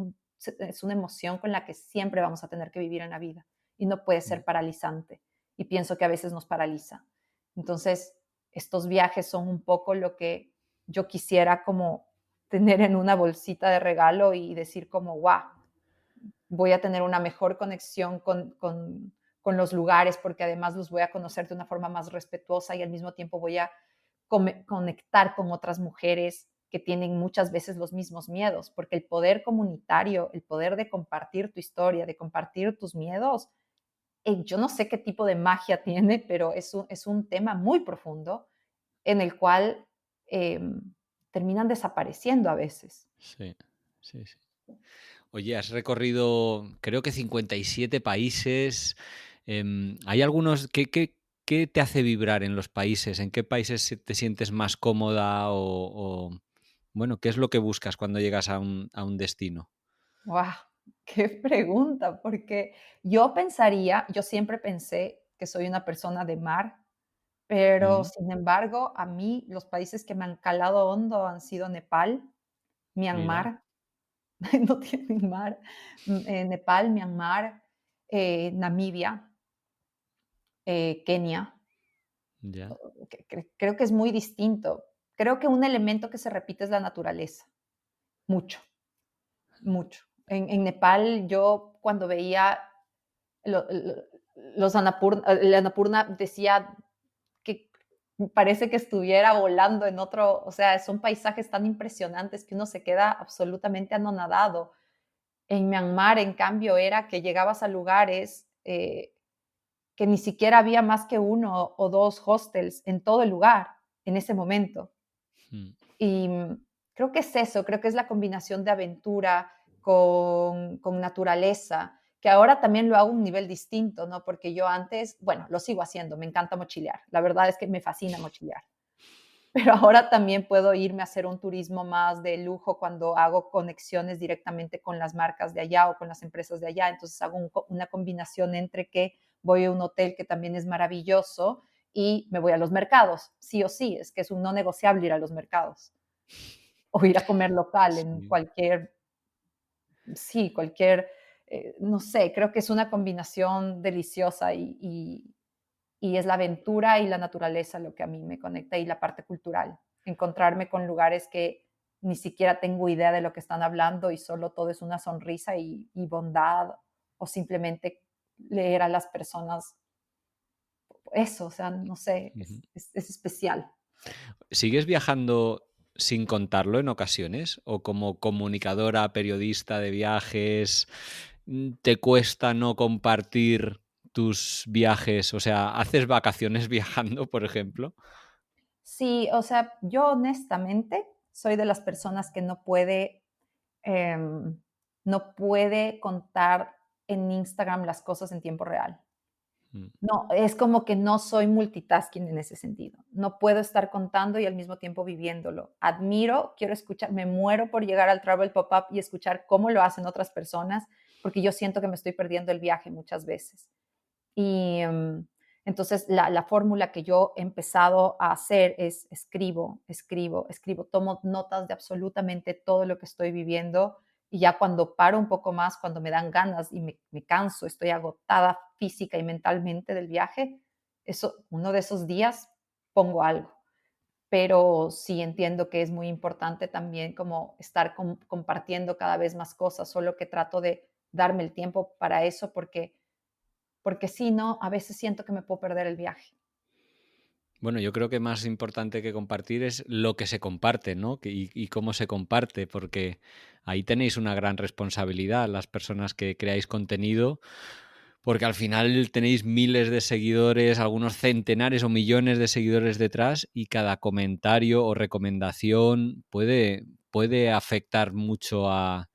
una emoción con la que siempre vamos a tener que vivir en la vida y no puede mm, ser paralizante. Y pienso que a veces nos paraliza. Entonces, estos viajes son un poco lo que yo quisiera como tener en una bolsita de regalo y decir como, wow, voy a tener una mejor conexión con los lugares porque además los voy a conocer de una forma más respetuosa y al mismo tiempo voy a conectar con otras mujeres que tienen muchas veces los mismos miedos, porque el poder comunitario, el poder de compartir tu historia, de compartir tus miedos, yo no sé qué tipo de magia tiene, pero es un tema muy profundo en el cual eh, terminan desapareciendo a veces. sí, sí, sí. Oye, has recorrido creo que 57 países. ¿Hay algunos qué te hace vibrar en los países? ¿En qué países te sientes más cómoda bueno, qué es lo que buscas cuando llegas a un destino? ¡Wow! ¡Qué pregunta! Porque yo siempre pensé que soy una persona de mar, pero Mm, sin embargo, a mí los países que me han calado hondo han sido Nepal, mira, Myanmar, no tienen mar, Nepal, Myanmar, Namibia, Kenia. Ya. Creo que es muy distinto. Creo que un elemento que se repite es la naturaleza, mucho, mucho. En Nepal, yo cuando veía lo los el Annapurna decía que parece que estuviera volando en otro, o sea, son paisajes tan impresionantes que uno se queda absolutamente anonadado. En Myanmar, en cambio, era que llegabas a lugares, que ni siquiera había más que uno o 2 hostels en todo el lugar, en ese momento. Mm. Y, creo que es eso, creo que es la combinación de aventura con naturaleza, que ahora también lo hago a un nivel distinto, ¿no? Porque yo antes, bueno, lo sigo haciendo, me encanta mochilear. La verdad es que me fascina mochilear. Pero ahora también puedo irme a hacer un turismo más de lujo cuando hago conexiones directamente con las marcas de allá o con las empresas de allá. Entonces hago una combinación entre que voy a un hotel que también es maravilloso y me voy a los mercados, sí o sí, es que es un no negociable ir a los mercados o ir a comer local en Sí. cualquier, sí, cualquier, no sé, creo que es una combinación deliciosa y es la aventura y la naturaleza lo que a mí me conecta y la parte cultural. Encontrarme con lugares que ni siquiera tengo idea de lo que están hablando y solo todo es una sonrisa y bondad o simplemente leer a las personas. Eso, o sea, no sé, Ujú. es especial. ¿Sigues viajando sin contarlo en ocasiones? ¿O como comunicadora, periodista de viajes, te cuesta no compartir tus viajes? O sea, ¿haces vacaciones viajando, por ejemplo? Sí, o sea, yo honestamente soy de las personas que em, no puede contar en Instagram las cosas en tiempo real. Mm. No, es como que no soy multitasking en ese sentido. No puedo estar contando y al mismo tiempo viviéndolo. Admiro, quiero escuchar, me muero por llegar al Travel Pop-Up y escuchar cómo lo hacen otras personas, porque yo siento que me estoy perdiendo el viaje muchas veces. Y, entonces la fórmula que yo he empezado a hacer es escribo, escribo, escribo, tomo notas de absolutamente todo lo que estoy viviendo y ya cuando paro un poco más, cuando me dan ganas y me canso, estoy agotada física y mentalmente del viaje, eso, uno de esos días pongo algo. Pero sí entiendo que es muy importante también como estar compartiendo cada vez más cosas, solo que trato de darme el tiempo para eso porque si no, a veces siento que me puedo perder el viaje. Bueno, yo creo que más importante que compartir es lo que se comparte, ¿no? Y cómo se comparte, porque ahí tenéis una gran responsabilidad, las personas que creáis contenido, porque al final tenéis miles de seguidores, algunos centenares o millones de seguidores detrás y cada comentario o recomendación puede afectar mucho a,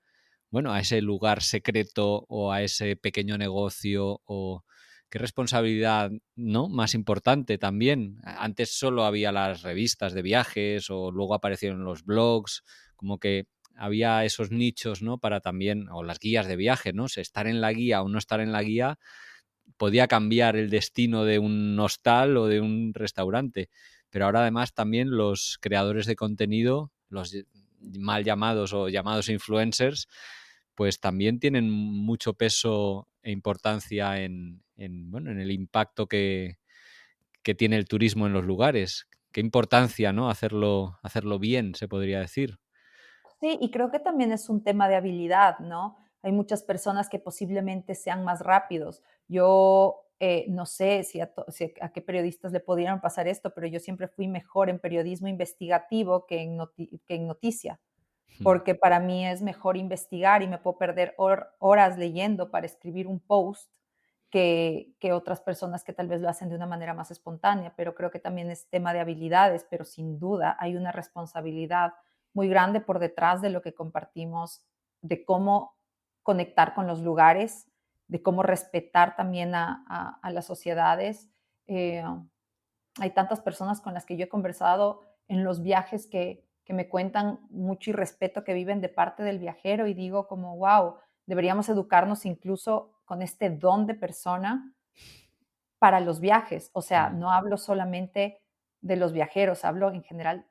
bueno, a ese lugar secreto o a ese pequeño negocio o qué responsabilidad, ¿no? Más importante también. Antes solo había las revistas de viajes o luego aparecieron los blogs, como que había esos nichos, ¿no? Para también, o las guías de viaje, ¿no? Si estar en la guía o no estar en la guía podía cambiar el destino de un hostal o de un restaurante. Pero ahora además también los creadores de contenido, los mal llamados o llamados influencers, pues también tienen mucho peso e importancia bueno, en el impacto que tiene el turismo en los lugares. Qué importancia, ¿no? Hacerlo bien, se podría decir. Sí, y creo que también es un tema de habilidad, ¿no? Hay muchas personas que posiblemente sean más rápidos. Yo no sé si a qué periodistas le pudieran pasar esto, pero yo siempre fui mejor en periodismo investigativo que en noticia, Mm. porque para mí es mejor investigar y me puedo perder horas leyendo para escribir un post que otras personas que tal vez lo hacen de una manera más espontánea, pero creo que también es tema de habilidades, pero sin duda hay una responsabilidad muy grande por detrás de lo que compartimos, de cómo conectar con los lugares, de cómo respetar también a las sociedades. Eh, Hay tantas personas con las que yo he conversado en los viajes que me cuentan mucho y respeto que viven de parte del viajero y digo como, wow, deberíamos educarnos incluso con este don de persona para los viajes. O sea, Mm. no hablo solamente de los viajeros, hablo en general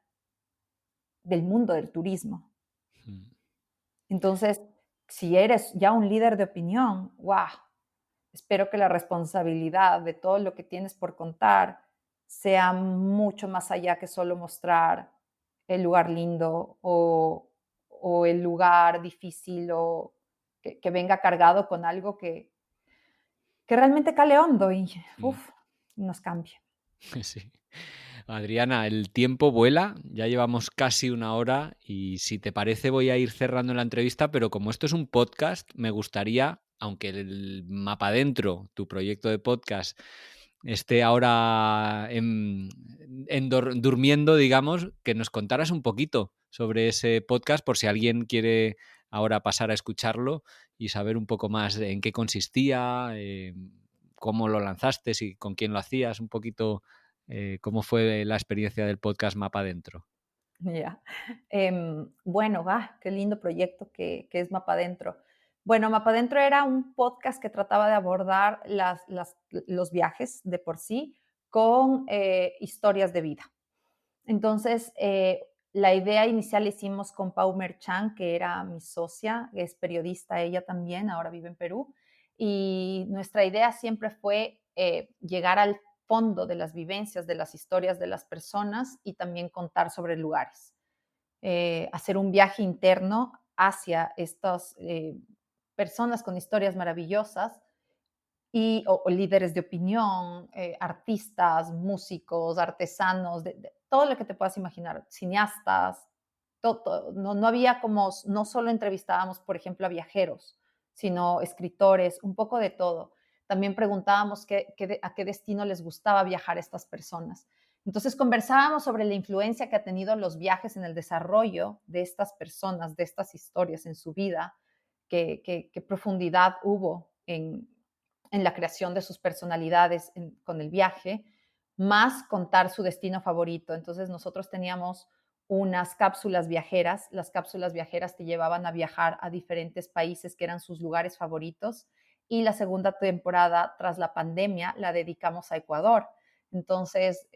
del mundo del turismo. Mm. Entonces, si eres ya un líder de opinión, wow, espero que la responsabilidad de todo lo que tienes por contar sea mucho más allá que solo mostrar el lugar lindo o el lugar difícil o que venga cargado con algo que realmente cale hondo y Mm. nos cambie. Sí. Adriana, el tiempo vuela, ya llevamos casi una hora y si te parece voy a ir cerrando la entrevista, pero como esto es un podcast, me gustaría, aunque el Mapa Dentro, tu proyecto de podcast, esté ahora durmiendo, digamos, que nos contaras un poquito sobre ese podcast por si alguien quiere ahora pasar a escucharlo y saber un poco más de en qué consistía, cómo lo lanzaste, si con quién lo hacías, un poquito cómo fue la experiencia del podcast Mapa Dentro. Ya. Bueno, qué lindo proyecto que es Mapa Adentro. Bueno, Mapa Adentro era un podcast que trataba de abordar los viajes de por sí con historias de vida. Entonces, la idea inicial la hicimos con Pau Merchan, que era mi socia, es periodista ella también, ahora vive en Perú, y nuestra idea siempre fue llegar al fondo de las vivencias, de las historias de las personas y también contar sobre lugares. Hacer un viaje interno hacia estas personas con historias maravillosas o líderes de opinión, artistas, músicos, artesanos, de todo lo que te puedas imaginar, cineastas, no había como, no solo entrevistábamos, por ejemplo, a viajeros, sino escritores, un poco de todo. También preguntábamos a qué destino les gustaba viajar a estas personas. Entonces conversábamos sobre la influencia que ha tenido los viajes en el desarrollo de estas personas, de estas historias en su vida, qué profundidad hubo en la creación de sus personalidades con el viaje, más contar su destino favorito. Entonces nosotros teníamos unas cápsulas viajeras. Las cápsulas viajeras te llevaban a viajar a diferentes países que eran sus lugares favoritos. Y la segunda temporada, tras la pandemia, la dedicamos a Ecuador. Entonces,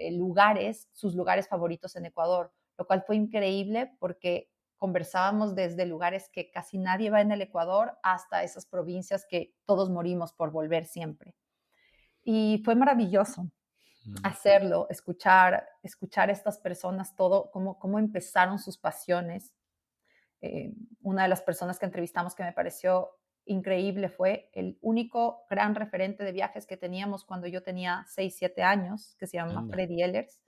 sus lugares favoritos en Ecuador, lo cual fue increíble porque conversábamos desde lugares que casi nadie va en el Ecuador hasta esas provincias que todos morimos por volver siempre. Y fue maravilloso Mm. hacerlo, escuchar a estas personas, todo, cómo empezaron sus pasiones. Una de las personas que entrevistamos que me pareció increíble fue el único gran referente de viajes que teníamos cuando yo tenía 6 7 años, que se llama Anda. Freddy Ehlers,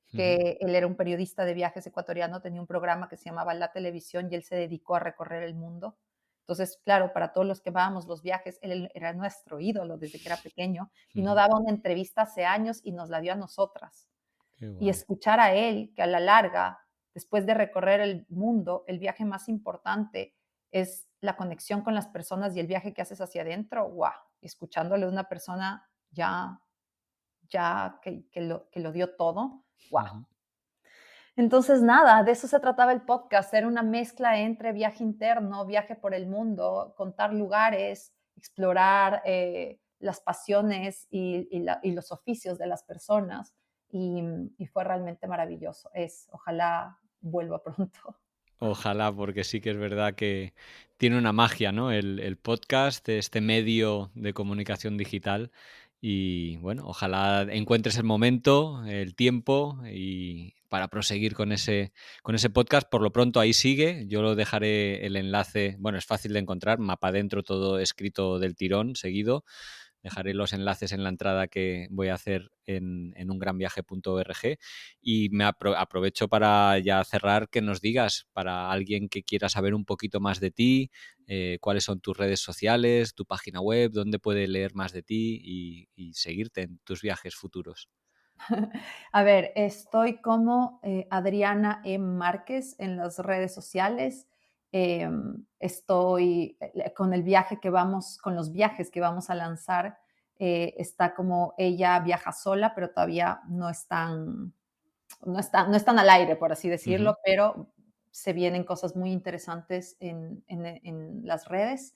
Ujú. que él era un periodista de viajes ecuatoriano, tenía un programa que se llamaba La Televisión y él se dedicó a recorrer el mundo. Entonces, claro, para todos los que vamos los viajes, él era nuestro ídolo desde que era pequeño y no Ujú. daba una entrevista hace años y nos la dio a nosotras. Qué Y guay. escuchar a él, que a la larga, después de recorrer el mundo, el viaje más importante es la conexión con las personas y el viaje que haces hacia adentro, ¡guau! Escuchándole de una persona ya que lo dio todo, ¡guau! Ujú. Entonces, nada, de eso se trataba el podcast, era una mezcla entre viaje interno, viaje por el mundo, contar lugares, explorar las pasiones y los oficios de las personas. Y fue realmente maravilloso. Ojalá vuelva pronto. Ojalá, porque sí que es verdad que tiene una magia, ¿no? El podcast, este medio de comunicación digital. Y bueno, ojalá encuentres el momento, el tiempo y para proseguir con ese podcast. Por lo pronto ahí sigue. Yo lo dejaré el enlace. Bueno, es fácil de encontrar, mapa dentro, todo escrito del tirón, seguido. Dejaré los enlaces en la entrada que voy a hacer en ungranviaje.org y aprovecho para ya cerrar que nos digas, para alguien que quiera saber un poquito más de ti, cuáles son tus redes sociales, tu página web, dónde puede leer más de ti y seguirte en tus viajes futuros. A ver, estoy como Adriana M. Márquez en las redes sociales. Estoy con el viaje que vamos, con los viajes que vamos a lanzar. Está como ella viaja sola, pero todavía no están al aire, por así Ujú. decirlo, pero se vienen cosas muy interesantes en las redes.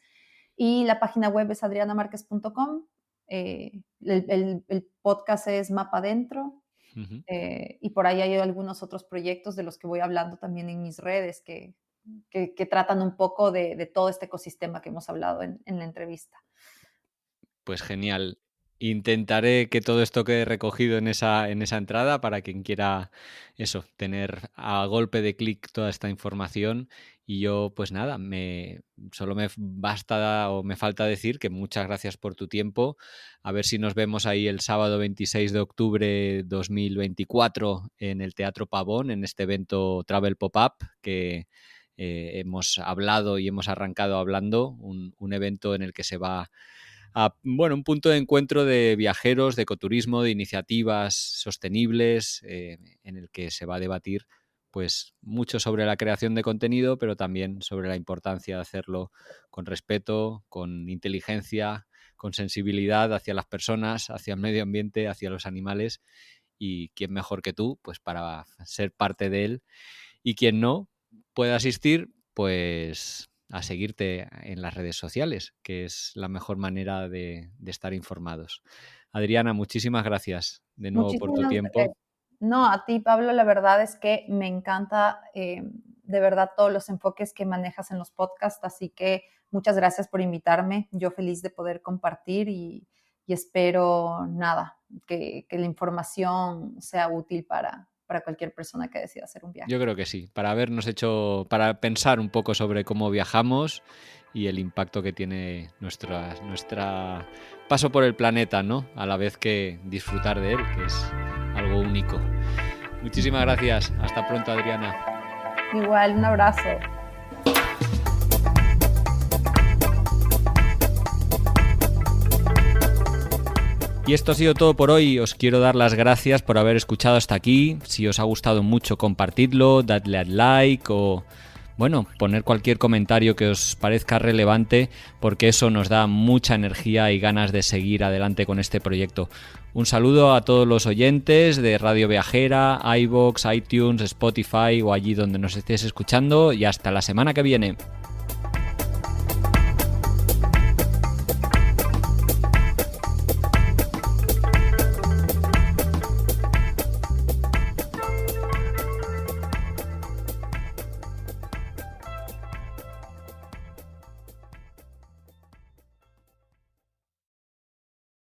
Y la página web es adrianamarquez.com. El podcast es Mapa Adentro. Ujú. Y por ahí hay algunos otros proyectos de los que voy hablando también en mis redes que tratan un poco de todo este ecosistema que hemos hablado en la entrevista. Pues genial. Intentaré que todo esto quede recogido en esa entrada para quien quiera eso, tener a golpe de clic toda esta información. Y yo, pues nada, solo me basta o me falta decir que muchas gracias por tu tiempo. A ver si nos vemos ahí el sábado 26 de octubre 2024 en el Teatro Pavón, en este evento Travel Pop-Up que hemos hablado y hemos arrancado hablando, un evento en el que se va un punto de encuentro de viajeros, de ecoturismo, de iniciativas sostenibles, en el que se va a debatir pues mucho sobre la creación de contenido, pero también sobre la importancia de hacerlo con respeto, con inteligencia, con sensibilidad hacia las personas, hacia el medio ambiente, hacia los animales, y quién mejor que tú pues para ser parte de él, y quien no pueda asistir, pues a seguirte en las redes sociales, que es la mejor manera de estar informados. Adriana, muchísimas gracias de nuevo por tu Muchísimas, tiempo. no, a ti, Pablo, la verdad es que me encanta de verdad todos los enfoques que manejas en los podcasts, así que muchas gracias por invitarme. Yo feliz de poder compartir y espero, nada, que la información sea útil para cualquier persona que decida hacer un viaje. Yo creo que sí, para pensar un poco sobre cómo viajamos y el impacto que tiene nuestra paso por el planeta, ¿no? A la vez que disfrutar de él, que es algo único. Muchísimas gracias. Hasta pronto, Adriana. Igual, un abrazo. Y esto ha sido todo por hoy. Os quiero dar las gracias por haber escuchado hasta aquí. Si os ha gustado mucho, compartidlo, dadle al like o, bueno, poner cualquier comentario que os parezca relevante, porque eso nos da mucha energía y ganas de seguir adelante con este proyecto. Un saludo a todos los oyentes de Radio Viajera, iVoox, iTunes, Spotify o allí donde nos estéis escuchando, y hasta la semana que viene.